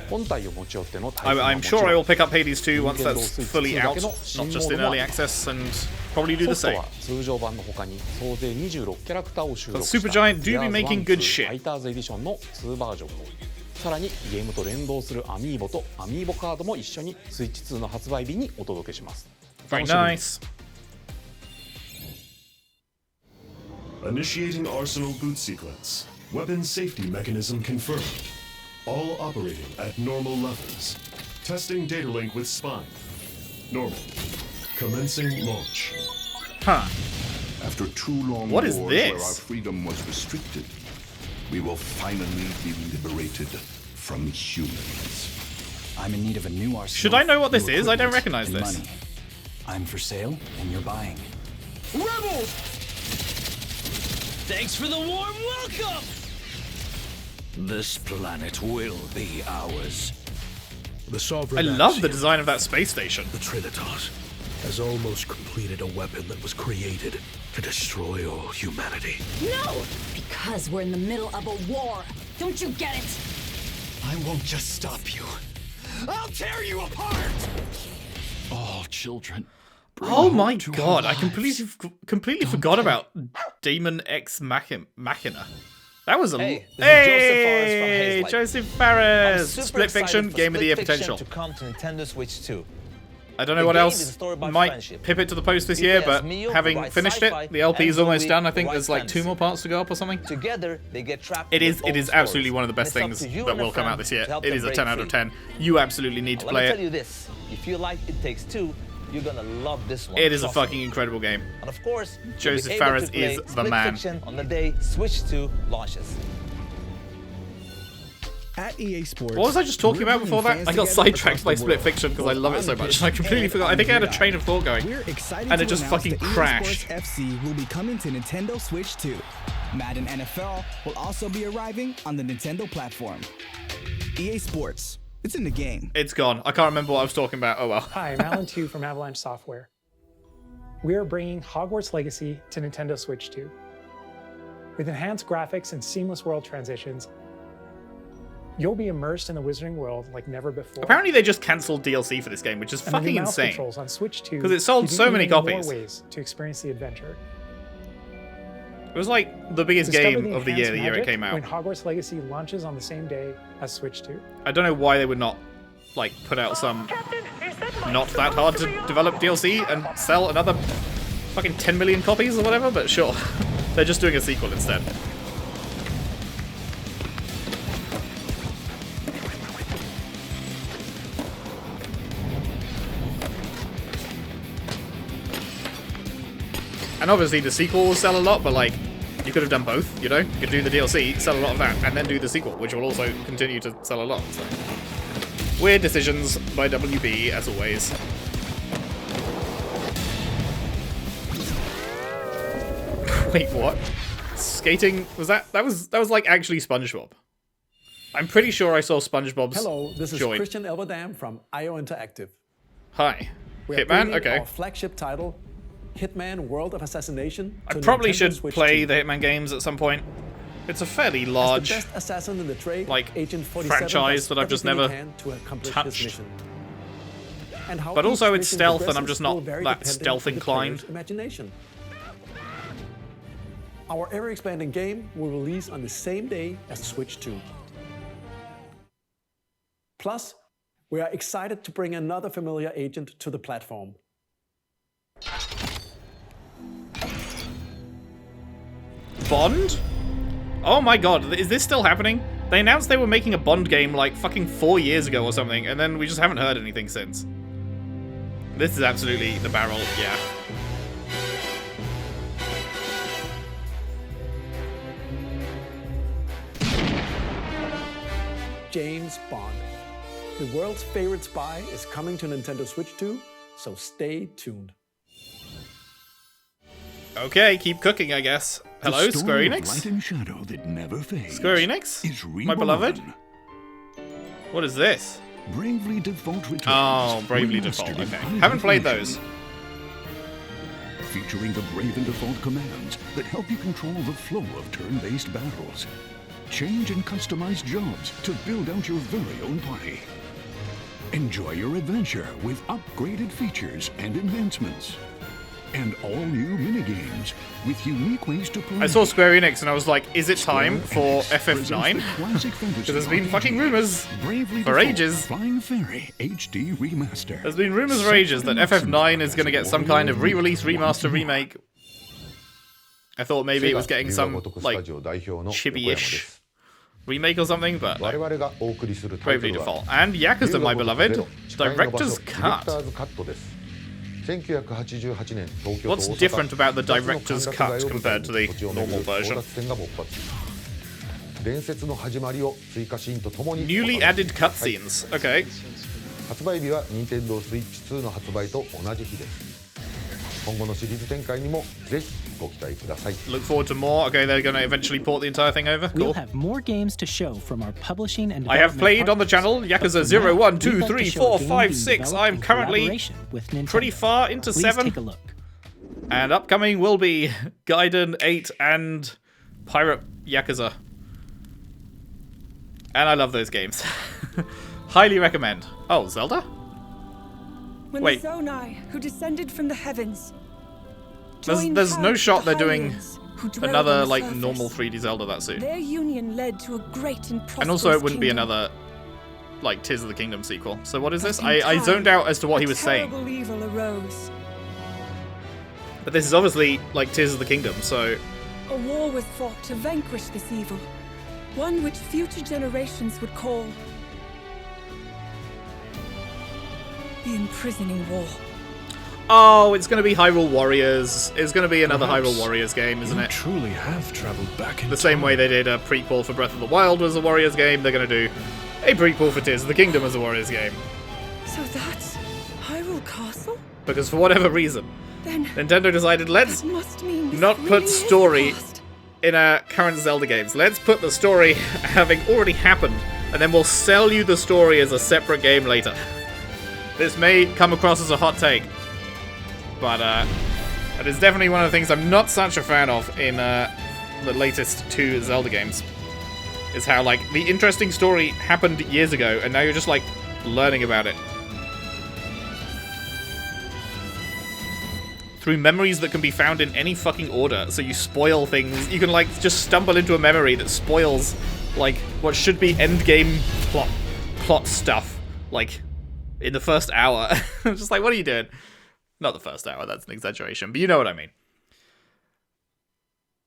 本体を持ち寄っての対戦は I'm もち sure ろん I will pick up Hades 2 once Nintendo that's Switch fully 2 だ out, けの not 新 just モー in ドも early ある access, and probably do ソ the フト same. は通常版の他に総勢26キャラクターを収録 But した Supergiant do be Gears making 1 good shit. ファイターズエディションの2バージョンをさらにゲームと連動するアミーボとアミーボカードも一緒にスイッチ2の発売日にお届けします Very 楽しみに nice. Initiating Arsenal boot sequence. Weapon safety mechanism confirmed. All operating at normal levels. Testing data link with spine. Normal. Commencing launch. Huh. After 2 long What is wars where our this? freedom was restricted, we will finally be liberated from humans. I'm in need of a new arsenal. Should I know what this new is? I don't equipment, recognize and this. money. I'm for sale, and you're buying. Rebels! Thanks for the warm welcome! This planet will be ours. The sovereign I love the Axiom, design of that space station. the Trinitas, has almost completed a weapon that was created to destroy all humanity. No! Because we're in the middle of a war. Don't you get it? I won't just stop you. I'll tear you apart! All children. Oh my god, I completely forgot about Demon X Machina. That was a Hey, Joseph Fares. I'm super Split excited Fiction, for game of the year Split Fiction potential. to come to Nintendo Switch 2. I don't know The what game is a else story about might friendship. pip it to the post this You year, play as but Mio, who having writes finished sci-fi, it, the LP is and almost Louis, done. I who think writes there's like 2 fantasy. more parts to go up or something. Together, they get trapped. It is with own absolutely stories. one of the best And it's things up to you that and a will come out friend this year. to help It them is a break 10 out of free. 10. You absolutely need to Let play me tell it. you this: if you like It Takes Two, you're gonna love this one. It is a trust me. fucking incredible game. And of course, you'll be Joseph able to Fares play is the Split man. Fiction on the day Switch 2 launches. At EA Sports, What was I just talking we're about before bringing that? I fans got together sidetracked across by the Split world, Fiction because I both love it on so the much. pitch I completely and forgot. I on think I had a the train of thought going. We're excited And it to just announce fucking that EA crashed. Sports FC will be coming to Nintendo Switch 2. Madden NFL will also be arriving on the Nintendo platform. EA Sports, it's in the game. It's gone. I can't remember what I was talking about. Oh well. Hi, I'm Alan Tu from Avalanche Software. We are bringing Hogwarts Legacy to Nintendo Switch 2. With enhanced graphics and seamless world transitions, you'll be immersed in the Wizarding World like never before. Apparently they just cancelled DLC for this game, which is And the new fucking mouse insane. controls on Switch 2 Because it sold give you so many even copies. more ways to experience the adventure. It was like the biggest Discover game of the year enhanced it magic came when out. Hogwarts Legacy launches on the same day as Switch 2. I don't know why they would not like put out some not that hard to develop DLC and sell another fucking 10 million copies or whatever, but sure. They're just doing a sequel instead. And obviously the sequel will sell a lot, but like, you could have done both, you know? You could do the DLC, sell a lot of that, and then do the sequel, which will also continue to sell a lot. So. Weird decisions by WB, as always. Wait, what? Skating? Was that was like actually SpongeBob? I'm pretty sure I saw SpongeBob's Hello, this is joint. Christian Elverdam from IO Interactive. Hi. We are Hitman? bringing Okay. our flagship title, Hitman World of Assassination. I to probably Nintendo should Switch play 2. the Hitman games at some point. It's a fairly As large the best assassin in the trade, like, Agent 47 franchise does that I've just everything never he can to accomplish his touched. mission. And how But each also it's mission stealth, and I'm progresses just not will vary that depending stealth on the inclined. player's Imagination. Our ever-expanding game will release on the same day as Switch 2. Plus, we are excited to bring another familiar agent to the platform. Bond? Oh my god, is this still happening? They announced they were making a Bond game like fucking 4 years ago or something, and then we just haven't heard anything since. This is absolutely the barrel, yeah. James Bond. The world's favorite spy is coming to Nintendo Switch 2, so stay tuned. Okay, keep cooking, I guess. Hello, The Square story of Enix? Light and shadow that never fades. Square Enix? Is My beloved? reborn. What is this? Bravely Default returns. Oh, Bravely remastered Default, in okay. high Haven't played definition. those. Featuring the Brave and Default commands that help you control the flow of turn-based battles. Change and customize jobs to build out your very own party. Enjoy your adventure with upgraded features and enhancements. And all new minigames with unique ways to play. I saw Square Enix and I was like, is it time for FF9? Because there's been fucking rumors for ages. Flying Fairy HD Remaster. There's been rumors for ages that FF9 is going to get some kind of re-release, remaster, remake. I thought maybe it was getting some, like, chibi-ish remake or something, but no. Bravely Default. And Yakuza, my beloved, Director's Cut. What's different about the Director's Cut compared to the normal version? Newly added cutscenes. Okay. 今後のシリーズ展開にもぜひご期待ください。 Look forward to more. Okay, they're going to eventually port the entire thing over. We'll Cool. have more games to show from our publishing and I have development played on the partners. channel But Yakuza for 0, now, 1, 2, we'd like to 3, show 4, a game 5, being 6. developed I'm in currently collaboration with Nintendo. pretty far into Please 7. take a look. And upcoming will be Gaiden 8 and Pirate Yakuza. And I love those games. Highly recommend. Oh, Zelda? When Wait. the Zonai, who descended from the heavens, There's no shot they're doing another, on the like, surface. normal 3D Zelda that soon. Their union led to a great and prosperous And also it wouldn't be kingdom. another, like, Tears of the Kingdom sequel. So what is this? I zoned out as to what he was saying. Terrible evil arose. But this is obviously, like, Tears of the Kingdom, so... A war was fought to vanquish this evil, one which future generations would call the Imprisoning War. Oh, it's going to be Hyrule Warriors. It's going to be another Hyrule Warriors game, isn't it? Truly have traveled back in The same way they did a prequel for Breath of the Wild was a Warriors game, they're going to do a prequel for Tears of the Kingdom as a Warriors game. So that's Hyrule Castle? Because for whatever reason, Then Nintendo decided, let's that must mean this not really put is story the past. in our current Zelda games. Let's put the story having already happened, and then we'll sell you the story as a separate game later. This may come across as a hot take, but it is definitely one of the things I'm not such a fan of in the latest 2 Zelda games. Is how, like, the interesting story happened years ago, and now you're just, like, learning about it. Through memories that can be found in any fucking order, so you spoil things. You can, like, just stumble into a memory that spoils, like, what should be endgame plot stuff, like, in the first hour. I'm just like, what are you doing? Not the first hour, that's an exaggeration, but you know what I mean.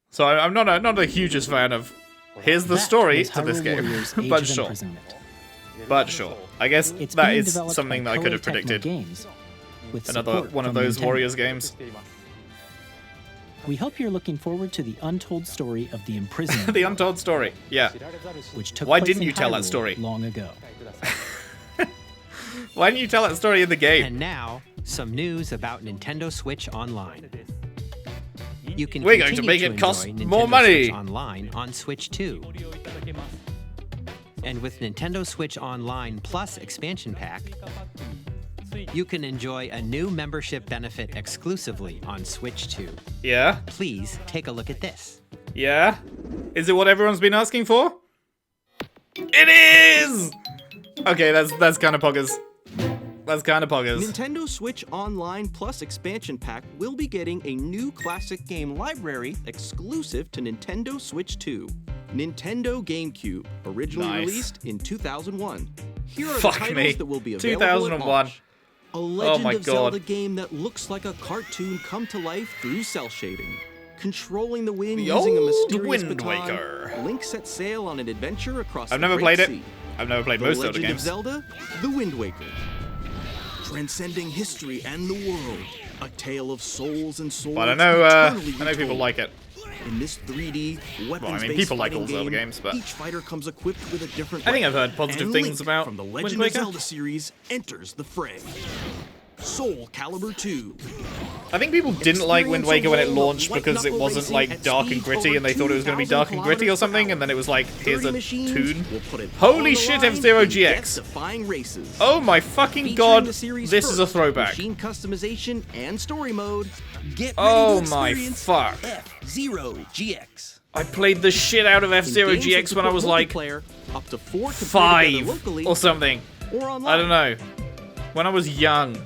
So I'm not the hugest fan of, here's the That story was to this Hyrule game, Warriors Age but of sure. Imprisonment. But sure. I guess It's that being is developed something by that I could have Koei Tecmo predicted. Games, with Another support one of from those Nintendo. Warriors games. We hope you're looking forward to the untold story of the imprisonment. The untold story, yeah. Which took Why place didn't in you tell that Hyrule story? long ago. Why didn't you tell that story in the game? And now, some news about Nintendo Switch Online. You can We're going to continue make it cost enjoy more Nintendo money. Switch Online on Switch 2. And with Nintendo Switch Online Plus expansion pack, you can enjoy a new membership benefit exclusively on Switch 2. Yeah? Please take a look at this. Yeah? Is it what everyone's been asking for? It is! Okay, that's kind of poggers. That's kind of poggers. Nintendo Switch Online Plus expansion pack will be getting a new classic game library exclusive to Nintendo Switch 2. Nintendo GameCube, originally Nice. released in 2001. Here are Fuck the titles me. that will be available 2001. at launch. A Legend my of God. Zelda game that looks like a cartoon come to life through cell shading. Controlling the wind The using a old mysterious Wind baton, Waker. Link sets sail on an adventure across I've the never Great played it. Sea. I've never played The most Zelda Legend of games. Zelda, The Wind Waker. Transcending history and the world, a tale of souls and swords. But I know eternally people retold. like it. In this 3D weapons-based people like fighting all Zelda game, games, but each fighter comes equipped with a different I think weapon. I've heard positive And things Link about from the Wind Legend of Waker. Zelda series enters the fray. Soul Calibur 2. I think people didn't like Wind Experience Waker when it a world of launched because it white-knuckle wasn't racing like at dark and speeds gritty, over and they thought it was going to be 2,000 dark and gritty or kilometers per something, and then it was like, here's 30 a machines tune. will put it all Holy on shit, the line F-Zero in GX! death-defying races. Oh my fucking Featuring god, the series this is a first throwback. Machine customization and story mode. Get ready Oh to my experience fuck. F-Zero GX. I played the shit out of F-Zero In games GX when I that was support like multiplayer, up to 4 can play 5 together locally or something. or online. I don't know. When I was young.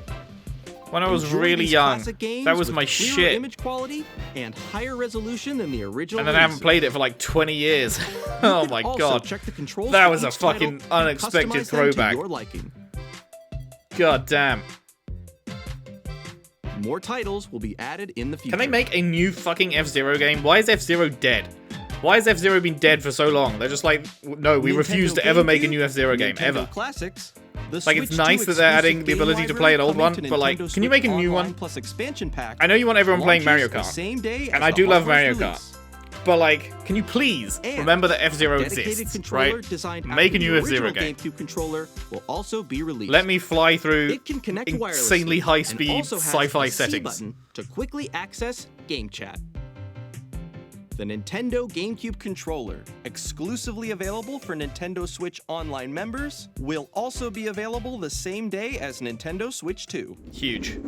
When I was Enjoy really these young. classic games That was with my clearer shit. image quality and higher resolution than the original. And then I haven't releases. played it for like 20 years. Oh my Also, god. check the controls That for was a each title fucking and unexpected customize them to throwback. your liking. God damn. More titles will be added in the future. Can they make a new fucking F-Zero game? Why is F-Zero dead? Why has F-Zero been dead for so long? They're just like, no, we Nintendo refuse to ever make a GameCube, new F-Zero game, Nintendo ever. Classics, the Like, it's Switch nice 2 that they're adding exclusive the game ability to play an library old one, coming to but like, Nintendo can you Switch make a new Online one? Plus expansion pack I know you want everyone playing Mario launches the Kart. same day And as I the do love hardware Mario release. Kart. but like, can you please remember that F-Zero exists, right? Make a new F-Zero game. GameCube controller will also be released. Let me fly through It can connect insanely wirelessly high-speed and also has sci-fi a C settings. button to quickly access game chat. The Nintendo GameCube controller, exclusively available for Nintendo Switch Online members, will also be available the same day as Nintendo Switch 2. Huge.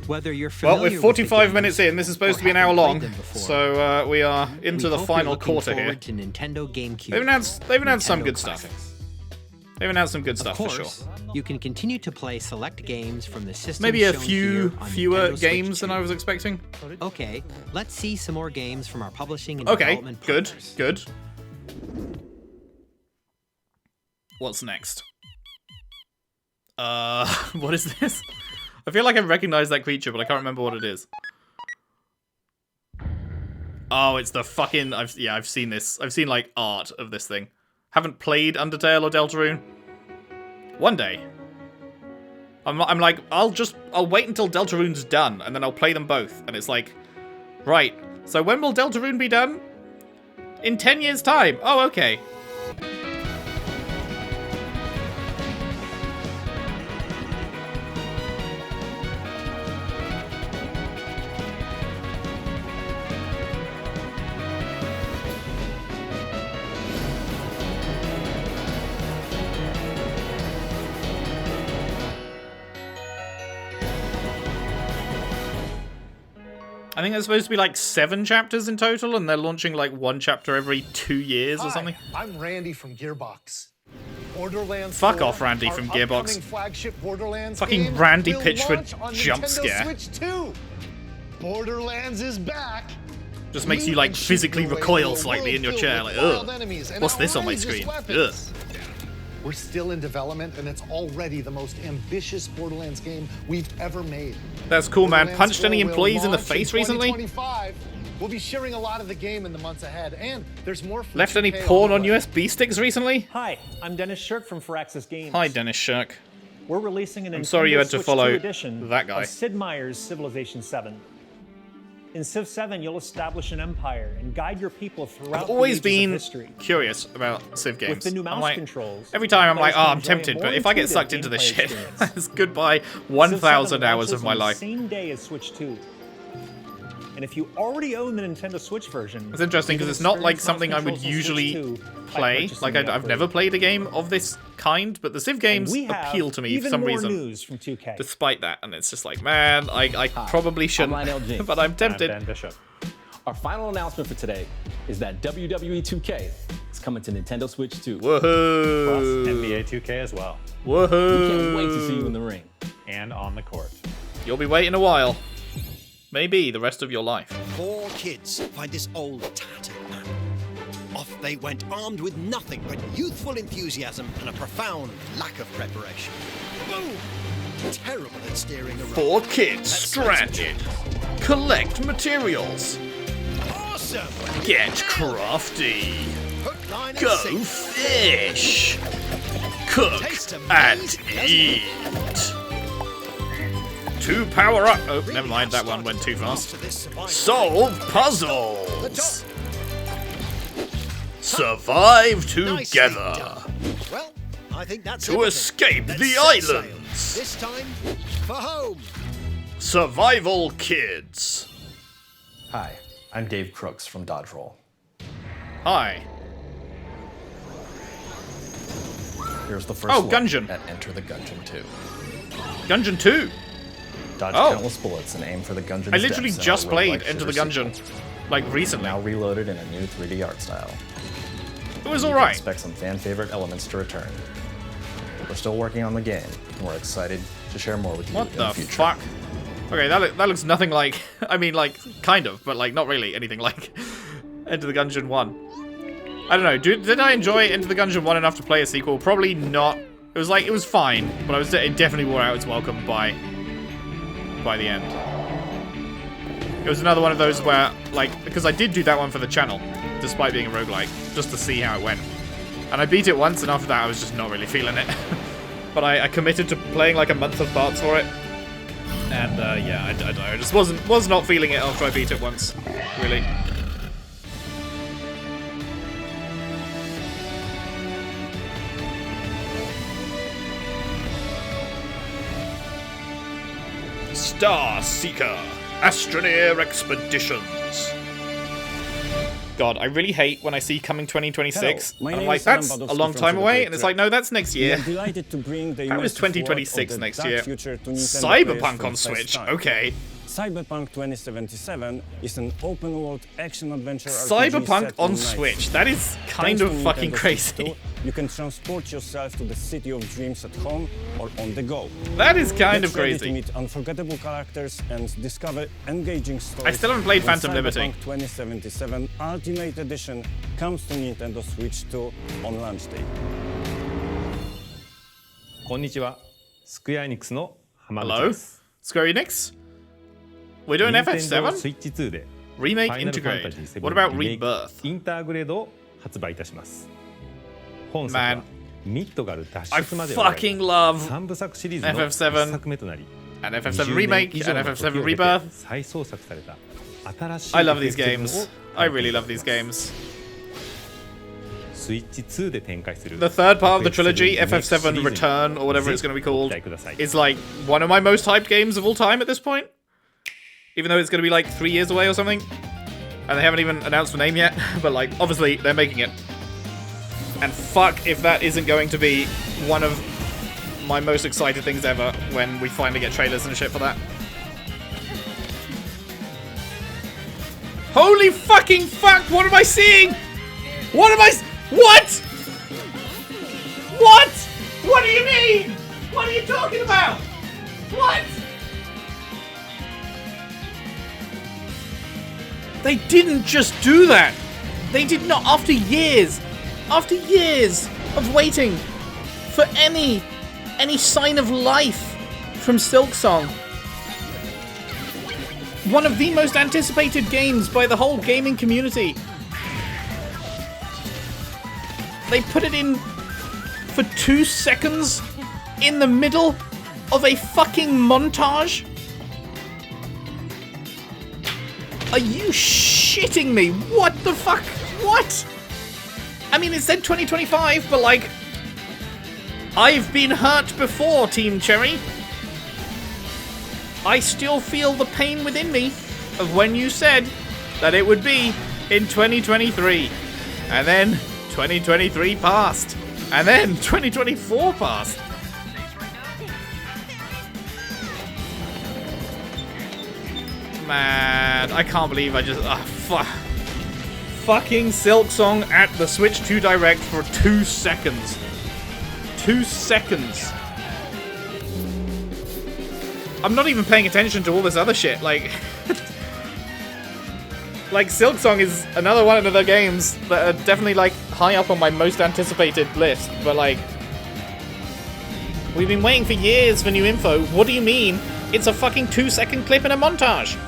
Whether you're familiar Well, we're 45 with minutes in. This is supposed to be an hour long, so we are into the final quarter here. To Nintendo GameCube. They've announced some good stuff. They've announced some good stuff for sure. You can continue to play select games from the system. Maybe a shown few here on fewer Nintendo Switch games 2. than I was expecting. Okay, let's see some more games from our publishing and Okay, development good, partners. good. What's next? What is this? I feel like I recognize that creature, but I can't remember what it is. Oh, it's the fucking... I've seen this. I've seen, like, art of this thing. Haven't played Undertale or Deltarune. One day. I'm like, I'll wait until Deltarune's done, and then I'll play them both. And it's like, right, so when will Deltarune be done? In 10 years' time. Oh, okay. I think there's supposed to be like 7 chapters in total, and they're launching like 1 chapter every 2 years or something. I'm Randy from Gearbox. Borderlands Fuck 4, off, Randy our from Gearbox. upcoming flagship Borderlands Fucking game, Randy will Pitchford launch on jump Nintendo scare. Switch 2. Borderlands is back. Just makes you like physically recoil slightly in your chair, like, ugh. What's this on my screen? Ugh. We're still in development, and it's already the most ambitious Borderlands game we've ever made. That's cool, man. Borderlands Punched any 4 will employees in the launch face recently? 2025. We'll be sharing a lot of the game in the months ahead, and there's more. Left any 2K porn the on way. USB sticks recently? Hi, I'm Dennis Shirk from Firaxis Games. Hi, Dennis Shirk. We're releasing an I'm sorry you had to Switch follow 2 edition that guy. of Sid Meier's Civilization 7. In Civ 7, you'll establish an empire and guide your people throughout I've always the ages of been history. curious about Civ games. With the new mouse I'm like, controls, every time I'm like, players oh, can I'm enjoy a tempted, more but if I get intuitive sucked into this gameplay shit, experience. it's goodbye Civ 1,000 7 hours of launches my on the life. same day as Switch 2. And if you already own the Nintendo Switch version, It's interesting you can because it's not like experience something I mouse would controls on Switch usually 2 by play. purchasing Like, the I've upgrade. never played a game of this kind, but the Civ games We have appeal to me for even some more reason. news from 2K. Despite that, and it's just like, man, I probably shouldn't, but I'm tempted. I'm Ben Bishop. Our final announcement for today is that WWE 2K is coming to Nintendo Switch 2. Woohoo! Plus NBA 2K as well. Woohoo! We can't wait to see you in the ring. And on the court. You'll be waiting a while. Maybe the rest of your life. 4 kids find this old tattered man. Off they went, armed with nothing but youthful enthusiasm and a profound lack of preparation. Boom! Terrible at steering a ride. 4 kids stranded. Collect materials. Awesome! Get crafty. Hook, line, and Go sinker. fish. Cook Tastes and amazing, doesn't eat. To power up. Oh, never mind. That one went too fast. Solve puzzles. Survive together. Well, I think that's To everything. escape Let's the set sail. islands. This time, for home. Survival Kids. Hi, I'm Dave Crooks from Dodge Roll. Hi. Here's the first Oh, look Gungeon. at Enter the Gungeon 2. Gungeon 2. Dodge Oh. countless bullets and aim for the Gungeon's I literally depths in just our played roguelike Enter the shooter Gungeon, sequel. like recently. Now reloaded in a new 3D art style. It was You can alright. expect some fan favorite elements to return. We're still working on the game, and we're excited to share more with you What in the the future. fuck? Okay, that looks nothing like... I mean, like, kind of, but, like, not really anything like Enter the Gungeon 1. I don't know, did I enjoy Enter the Gungeon 1 enough to play a sequel? Probably not. It was like, it was fine, but it definitely wore out its welcome by the end. It was another one of those where, like, because I did do that one for the channel, despite being a roguelike, just to see how it went. And I beat it once, and after that I was just not really feeling it. But I committed to playing like a month of parts for it. And yeah, I just was not feeling it after I beat it once, really. Star Seeker Astroneer Expeditions. God, I really hate when I see coming 2026. Hello, I'm like, that's a long time away, and it's like, no, that's next year. Delighted to bring the How is 2026 next year? Cyberpunk on Switch, okay. Cyberpunk 2077 is an open-world action-adventure Cyberpunk on Switch. That is kind of fucking crazy. You can transport yourself to the city of dreams at home or on the go. That is kind of crazy. To meet unforgettable characters and discover engaging stories. I still haven't played Phantom Liberty. Cyberpunk 2077 Ultimate Edition comes to Nintendo Switch 2 on launch day. こんにちは。スクエアエニックスの浜口 Hello? です。 Square Enix? We're doing FF7? Switch 2で Remake Final Integrate. Fantasy VII What about Remake Rebirth? インターグレードを発売いたします。本作はミッドガル脱出までを fucking love 3部作シリーズの1 FF7 作目となり and FF7 Remake and FF7 Rebirth. 再創作された新しい I love these games. I really love these games. スイッチ2で展開する The third part of the trilogy, FF7 Return or whatever it's going to be called, is like one of my most hyped games of all time at this point. Even though it's going to be like 3 years away or something. And they haven't even announced the name yet. But like, obviously, they're making it. And fuck if that isn't going to be one of my most excited things ever when we finally get trailers and shit for that. Holy fucking fuck! What am I seeing? What am I... What? What? What do you mean? What are you talking about? What? They didn't just do that. They did not, after years of waiting for any sign of life from Silksong. One of the most anticipated games by the whole gaming community. They put it in for 2 seconds in the middle of a fucking montage. Are you shitting me? What the fuck? What? I mean, it said 2025, but like, I've been hurt before, Team Cherry. I still feel the pain within me of when you said that it would be in 2023. And then 2023 passed. And then 2024 passed. Man, I can't believe I just... fucking Silksong at the Switch 2 Direct for 2 seconds. 2 seconds. I'm not even paying attention to all this other shit, like... like, Silksong is another one of the games that are definitely, like, high up on my most anticipated list, but, like... We've been waiting for years for new info. What do you mean? It's a fucking 2-second clip in a montage.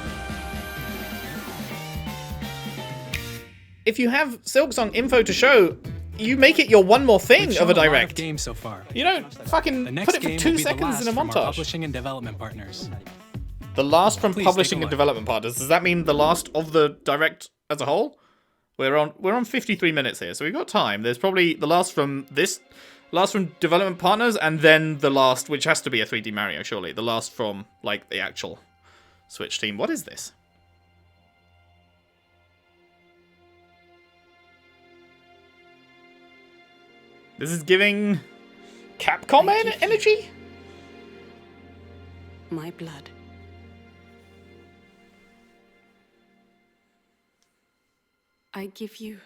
If you have Silksong info to show, you make it your one more thing of a direct. Games so far. You don't fucking put it for 2 seconds in a montage. Publishing and development partners. The last from publishing and development partners. Does that mean the last of the direct as a whole? We're on 53 minutes here, so we've got time. There's probably the last from development partners, and then the last, which has to be a 3D Mario, surely. The last from like the actual Switch team. What is this? This is giving Capcom energy? My blood. I give you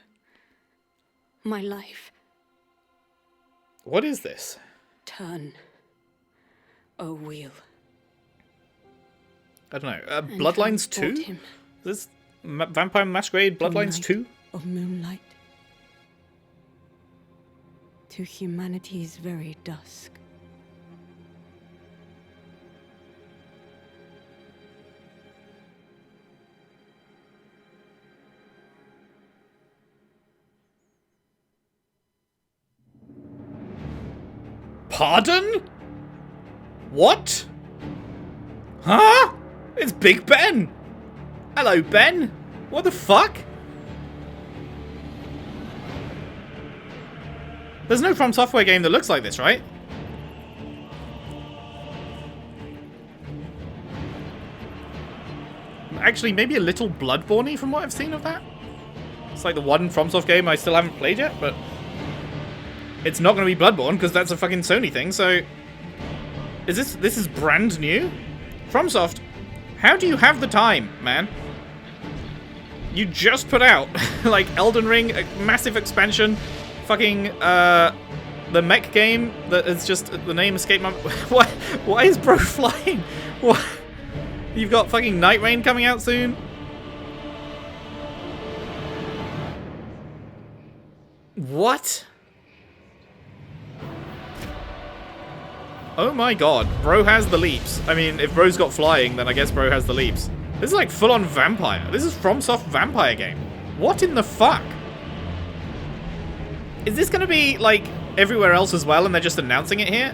my life. What is this? Turn, O wheel. I don't know. Bloodlines 2? Is this Vampire Masquerade Bloodlines 2? Of moonlight. To humanity's very dusk. Pardon? What? Huh? It's Big Ben! Hello, Ben! What the fuck? There's no FromSoftware game that looks like this, right? actually maybe a little Bloodborne-y from what I've seen of that. It's like the one FromSoft game I still haven't played yet, but it's not going to be Bloodborne because that's a fucking Sony thing. So this is brand new? FromSoft, how do you have the time, man? You just put out like Elden Ring, a massive expansion, fucking the mech game that is just the name escaped my. Why is bro flying? What? You've got fucking Night Rain coming out soon. What? Oh my god, bro has the leaps. I mean, if bro's got flying, then I guess bro has the leaps. This is like full-on vampire. This is FromSoft vampire game. What in the fuck? Is this gonna be like everywhere else as well and they're just announcing it here?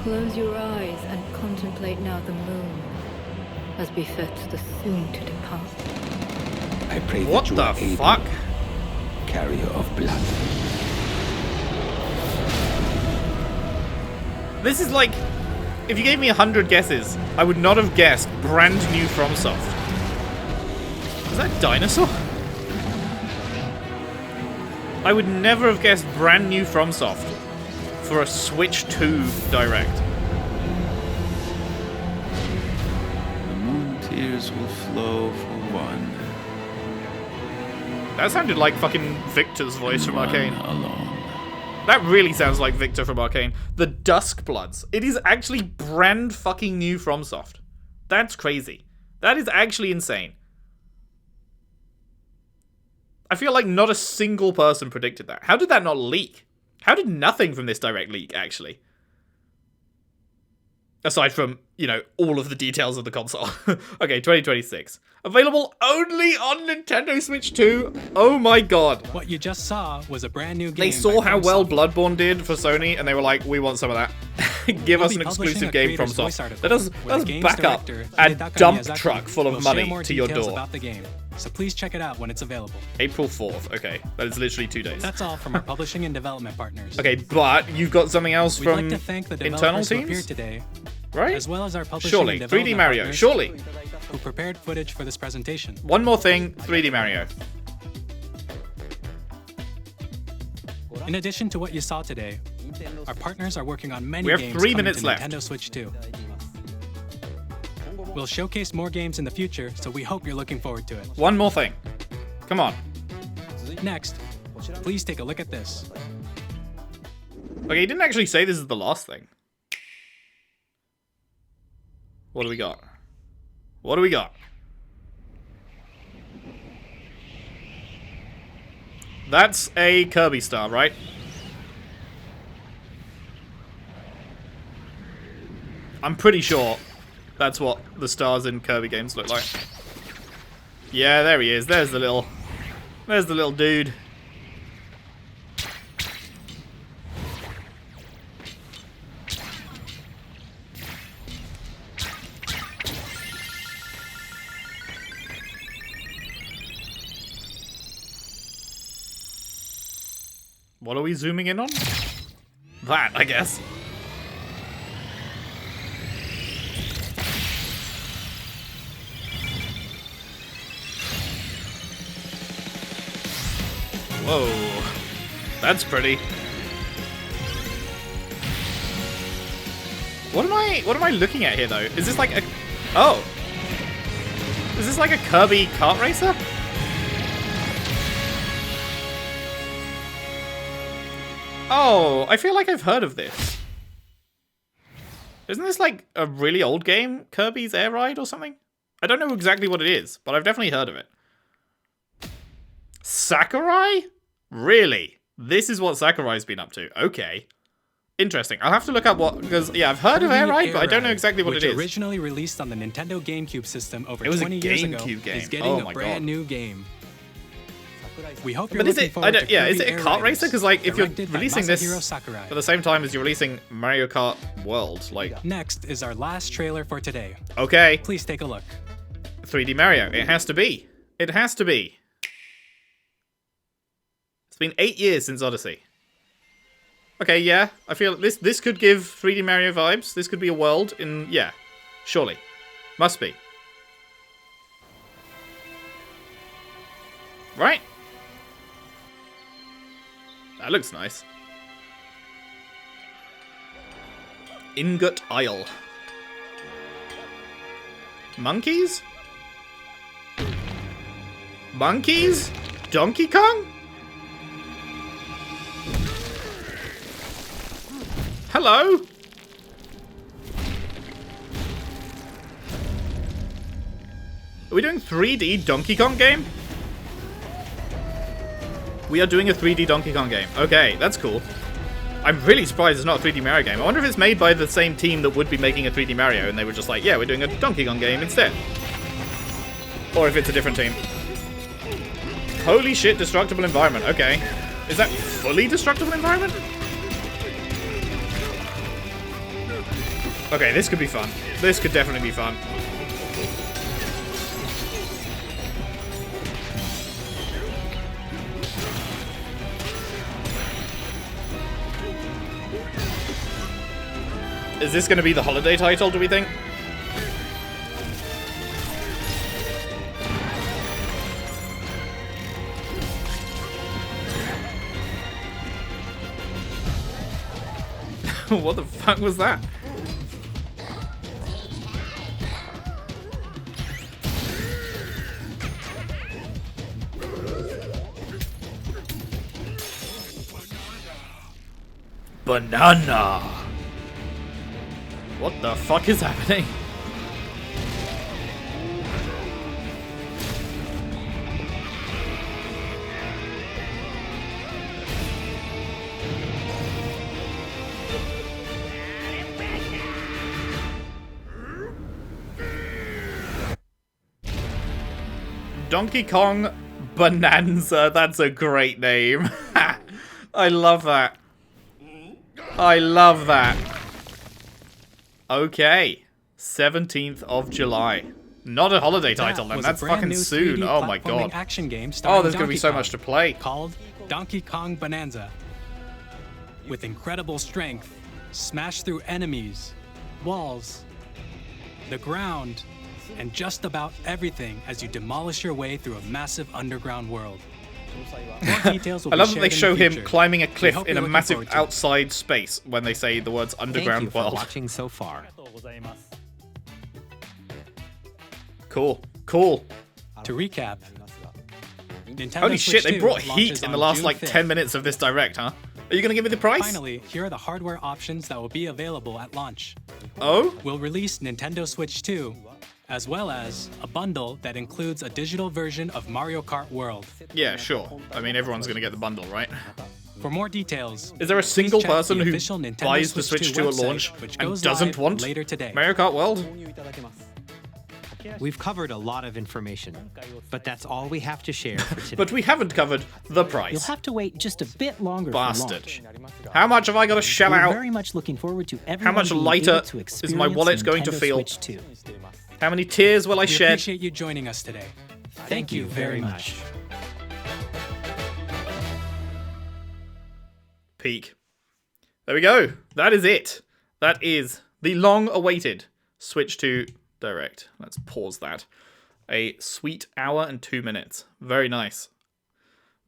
Close your eyes and contemplate now the moon, as befits the soon to depart. I pray what that you the are able, fuck? Carrier of blood. This is like, if you gave me 100 guesses, I would not have guessed brand new FromSoft. Is that a dinosaur? I would never have guessed brand new FromSoft for a Switch 2 Direct. The moon tears will flow for one. That sounded like fucking Victor's voice from Arcane. Alone. That really sounds like Victor from Arcane. The Duskbloods. It is actually brand fucking new FromSoft. That's crazy. That is actually insane. I feel like not a single person predicted that. How did that not leak? How did nothing from this Direct leak, actually? Aside from, you know, all of the details of the console. Okay, 2026. Available only on Nintendo Switch 2. Oh my god. What you just saw was a brand new game. They saw how well Bloodborne did for Sony, and they were like, we want some of that. Give us an exclusive game from Soft. Let us back up a dump truck full of money to your door. About the game. So please check it out when it's available. April 4th. Okay, that is literally 2 days. That's all from our publishing and development partners. Okay, but you've got something else We'd from like to thank the internal developers who teams? appeared today, right? As well as our publishing Surely, and development 3D Mario, partners surely. Who prepared footage for this presentation. One more thing, 3D Mario. In addition to what you saw today, our partners are working on many We have games 3 coming minutes to left. Nintendo Switch 2. We'll showcase more games in the future, so we hope you're looking forward to it. One more thing. Come on. Next, please take a look at this. Okay, he didn't actually say this is the last thing. What do we got? What do we got? That's a Kirby star, right? I'm pretty sure that's what the stars in Kirby games look like. Yeah, there he is. There's the little dude. What are we zooming in on? That, I guess. Whoa. That's pretty. What am I looking at here though? Is this like a oh. Is this like a Kirby kart racer? Oh, I feel like I've heard of this. Isn't this like a really old game? Kirby's Air Ride or something? I don't know exactly what it is, but I've definitely heard of it. Sakurai? Really? This is what Sakurai's been up to. Okay. Interesting. I'll have to look up what, because yeah, I've heard of Air Ride, but I don't know exactly what it is. Originally released on the Nintendo GameCube system over It was a 20 years ago, GameCube game. is getting Oh my a brand God. new game. We hope you're But is looking it? forward to Yeah, is Kirby it a Air kart Riders, racer? Because like, if you're directed by releasing this Masahiro Sakurai. at the same time as you're releasing Mario Kart World, like, Next is our last trailer for today. okay, Please take a look. 3D Mario. It has to be. It has to be. It's been 8 years since Odyssey. Okay, yeah. I feel this could give 3D Mario vibes. This could be a world in... Yeah. Surely. Must be. Right? That looks nice. Ingot Isle. Monkeys? Monkeys? Donkey Kong? Hello? Are we doing 3D Donkey Kong game? We are doing a 3D Donkey Kong game. Okay, that's cool. I'm really surprised it's not a 3D Mario game. I wonder if it's made by the same team that would be making a 3D Mario and they were just like, yeah, we're doing a Donkey Kong game instead. Or if it's a different team. Holy shit, destructible environment. Okay. Is that fully destructible environment? Okay, this could be fun. This could definitely be fun. Is this going to be the holiday title, do we think? What the fuck was that? Banana! What the fuck is happening? Donkey Kong Bonanza, that's a great name. I love that. I love that. Okay. 17th of July. Not a holiday title then, that's fucking soon. Oh my god. Action game Oh, there's gonna be so much to play. Called Donkey Kong Bonanza. With incredible strength, smash through enemies, walls, the ground, and just about everything as you demolish your way through a massive underground world. More details will I love be that they shared show in the him future. climbing a We cliff hope in you're a looking massive forward to it. outside space when they say the words underground Thank you for world. watching so far. Cool. Cool. To recap, Nintendo Holy Switch shit, they 2 brought launches heat in on the last June like 5th. 10 minutes of this direct, huh? Are you gonna give me the price? Finally, here are the hardware options that will be available at launch. Oh? We'll release Nintendo Switch 2, as well as a bundle that includes a digital version of Mario Kart World. Yeah, sure. I mean, everyone's gonna get the bundle, right? For more details, Is there a please single check person the who official Nintendo buys the Switch 2 at website, launch which and goes doesn't live want later today. Mario Kart World? We've covered a lot of information, but that's all we have to share for today. But we haven't covered the price. You'll have to wait just a bit longer Bastard. for launch. How much have I got to shell We're out? very much looking forward to How everyone much being lighter able to is my wallet experience going to Nintendo feel? Switch 2. How many tears will I We shed? appreciate you joining us today. Thank you very much. Peak. There we go. That is it. That is the long-awaited Switch 2 Direct. Let's pause that. A sweet hour and 2 minutes. Very nice.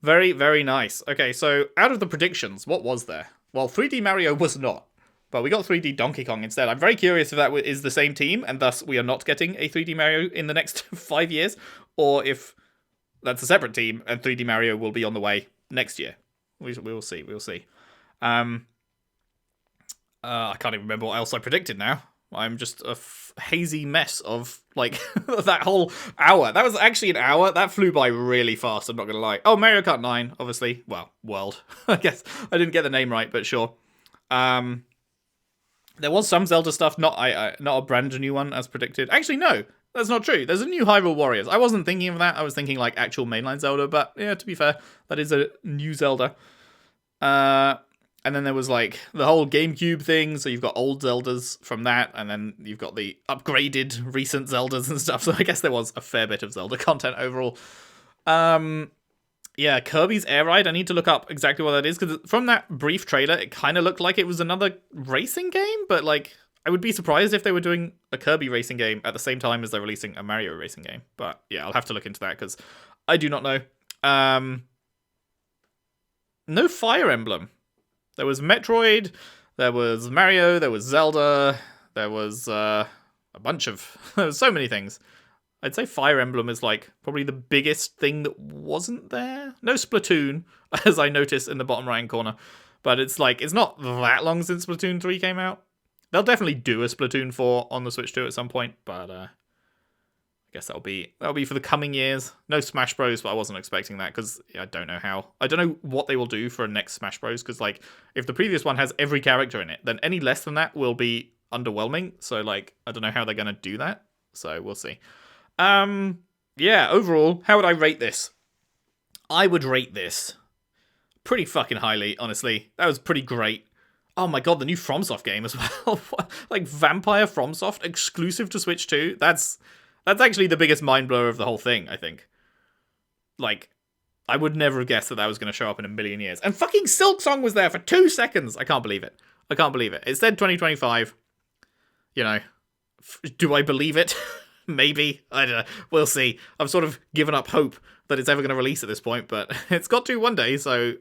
Very, very nice. Okay, so out of the predictions, what was there? Well, 3D Mario was not, but we got 3D Donkey Kong instead. I'm very curious if that is the same team, and thus we are not getting a 3D Mario in the next 5 years, or if that's a separate team and 3D Mario will be on the way next year. We will see. We will see. I can't even remember what else I predicted now. I'm just a hazy mess of, like, that whole hour. That was actually an hour. That flew by really fast, I'm not going to lie. Oh, Mario Kart 9, obviously. Well, World. I guess I didn't get the name right, but sure. There was some Zelda stuff, not a brand new one as predicted. Actually, no, that's not true. There's a new Hyrule Warriors. I wasn't thinking of that. I was thinking, like, actual mainline Zelda, but, yeah, to be fair, that is a new Zelda. And then there was, like, the whole GameCube thing, so you've got old Zeldas from that, and then you've got the upgraded recent Zeldas and stuff, so I guess there was a fair bit of Zelda content overall. Yeah, Kirby's Air Ride. I need to look up exactly what that is, because from that brief trailer, it kind of looked like it was another racing game, but like, I would be surprised if they were doing a Kirby racing game at the same time as they're releasing a Mario racing game. But yeah, I'll have to look into that, because I do not know. No Fire Emblem. There was Metroid, there was Mario, there was Zelda, there was a bunch of... there was so many things. I'd say Fire Emblem is like probably the biggest thing that wasn't there. No Splatoon, as I noticed in the bottom right corner. But it's like, it's not that long since Splatoon 3 came out. They'll definitely do a Splatoon 4 on the Switch 2 at some point, but I guess that'll be for the coming years. No Smash Bros, but I wasn't expecting that, because I don't know what they will do for a next Smash Bros, because like, if the previous one has every character in it, then any less than that will be underwhelming. So like, I don't know how they're going to do that. So we'll see. Yeah, overall, how would I rate this? I would rate this pretty fucking highly, honestly. That was pretty great. Oh my god, the new FromSoft game as well. Like, Vampire FromSoft exclusive to Switch 2. That's actually the biggest mind blower of the whole thing, I think. Like, I would never have guessed that that was going to show up in a million years. And fucking Silksong was there for 2 seconds. I can't believe it. I can't believe it. It said 2025. You know, do I believe it? Maybe. I don't know. We'll see. I've sort of given up hope that it's ever going to release at this point, but it's got to one day, so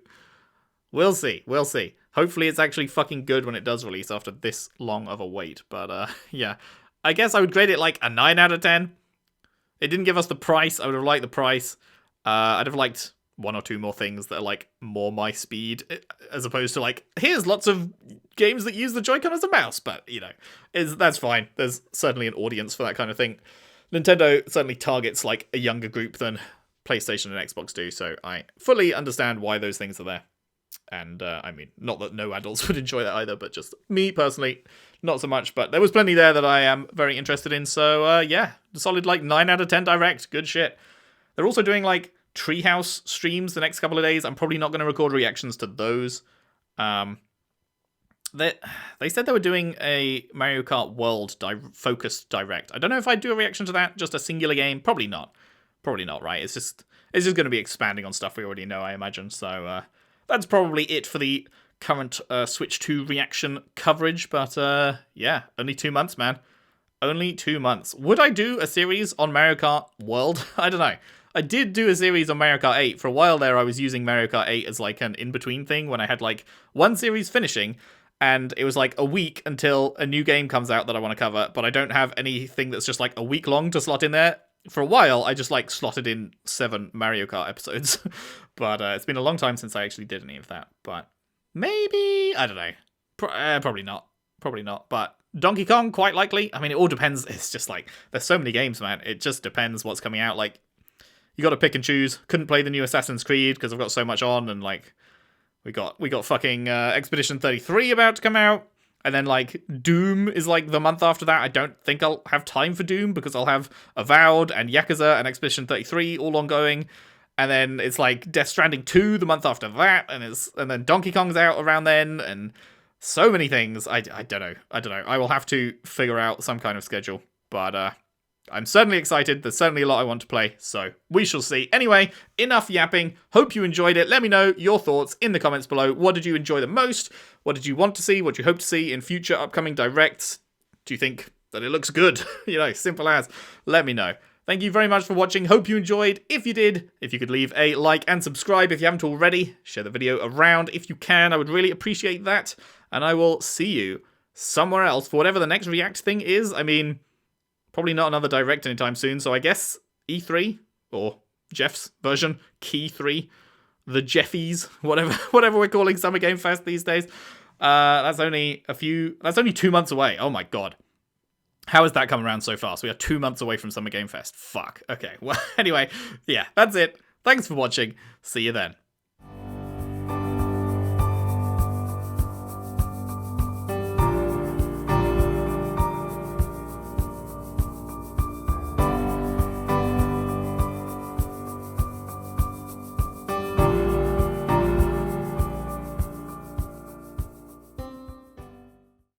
we'll see. We'll see. Hopefully it's actually fucking good when it does release after this long of a wait. But yeah, I guess I would grade it like a 9 out of 10. It didn't give us the price. I would have liked the price. I'd have liked 1 or 2 more things that are like more my speed, as opposed to like, here's lots of games that use the Joy-Con as a mouse. But, you know, that's fine. There's certainly an audience for that kind of thing. Nintendo certainly targets like a younger group than PlayStation and Xbox do, so I fully understand why those things are there. And I mean, not that no adults would enjoy that either, but just me personally, not so much. But there was plenty there that I am very interested in. So yeah, solid like 9 out of 10 direct. Good shit. They're also doing like Treehouse streams the next couple of days. I'm probably not going to record reactions to those. They said they were doing a Mario Kart World focused direct. I don't know if I'd do a reaction to that, just a singular game. Probably not. Probably not, right? It's just going to be expanding on stuff we already know, I imagine. So that's probably it for the current Switch 2 reaction coverage. But yeah, only 2 months, man. Only 2 months. Would I do a series on Mario Kart World? I don't know. I did do a series on Mario Kart 8. For a while there, I was using Mario Kart 8 as like an in-between thing when I had like one series finishing, and it was like a week until a new game comes out that I want to cover, but I don't have anything that's just like a week long to slot in there. For a while, I just like slotted in 7 Mario Kart episodes, but it's been a long time since I actually did any of that. But maybe, I don't know. Probably not. Probably not. But Donkey Kong, quite likely. I mean, it all depends. It's just like, there's so many games, man. It just depends what's coming out. Like, you got to pick and choose. Couldn't play the new Assassin's Creed because I've got so much on, and like, we got fucking Expedition 33 about to come out. And then, like, Doom is, like, the month after that. I don't think I'll have time for Doom because I'll have Avowed and Yakuza and Expedition 33 all ongoing. And then it's, like, Death Stranding 2 the month after that. And then Donkey Kong's out around then. And so many things. I don't know. I will have to figure out some kind of schedule. But I'm certainly excited. There's certainly a lot I want to play. So we shall see. Anyway, enough yapping. Hope you enjoyed it. Let me know your thoughts in the comments below. What did you enjoy the most? What did you want to see? What do you hope to see in future upcoming directs? Do you think that it looks good? You know, simple as. Let me know. Thank you very much for watching. Hope you enjoyed. If you did, if you could leave a like and subscribe if you haven't already. Share the video around if you can. I would really appreciate that. And I will see you somewhere else for whatever the next React thing is. I mean, probably not another direct anytime soon. So I guess E3 or Jeff's version, Key 3. The Jeffies, whatever we're calling Summer Game Fest these days. That's only 2 months away. Oh my god. How has that come around so fast? We are 2 months away from Summer Game Fest. Fuck. Okay. Well, anyway, yeah, that's it. Thanks for watching. See you then.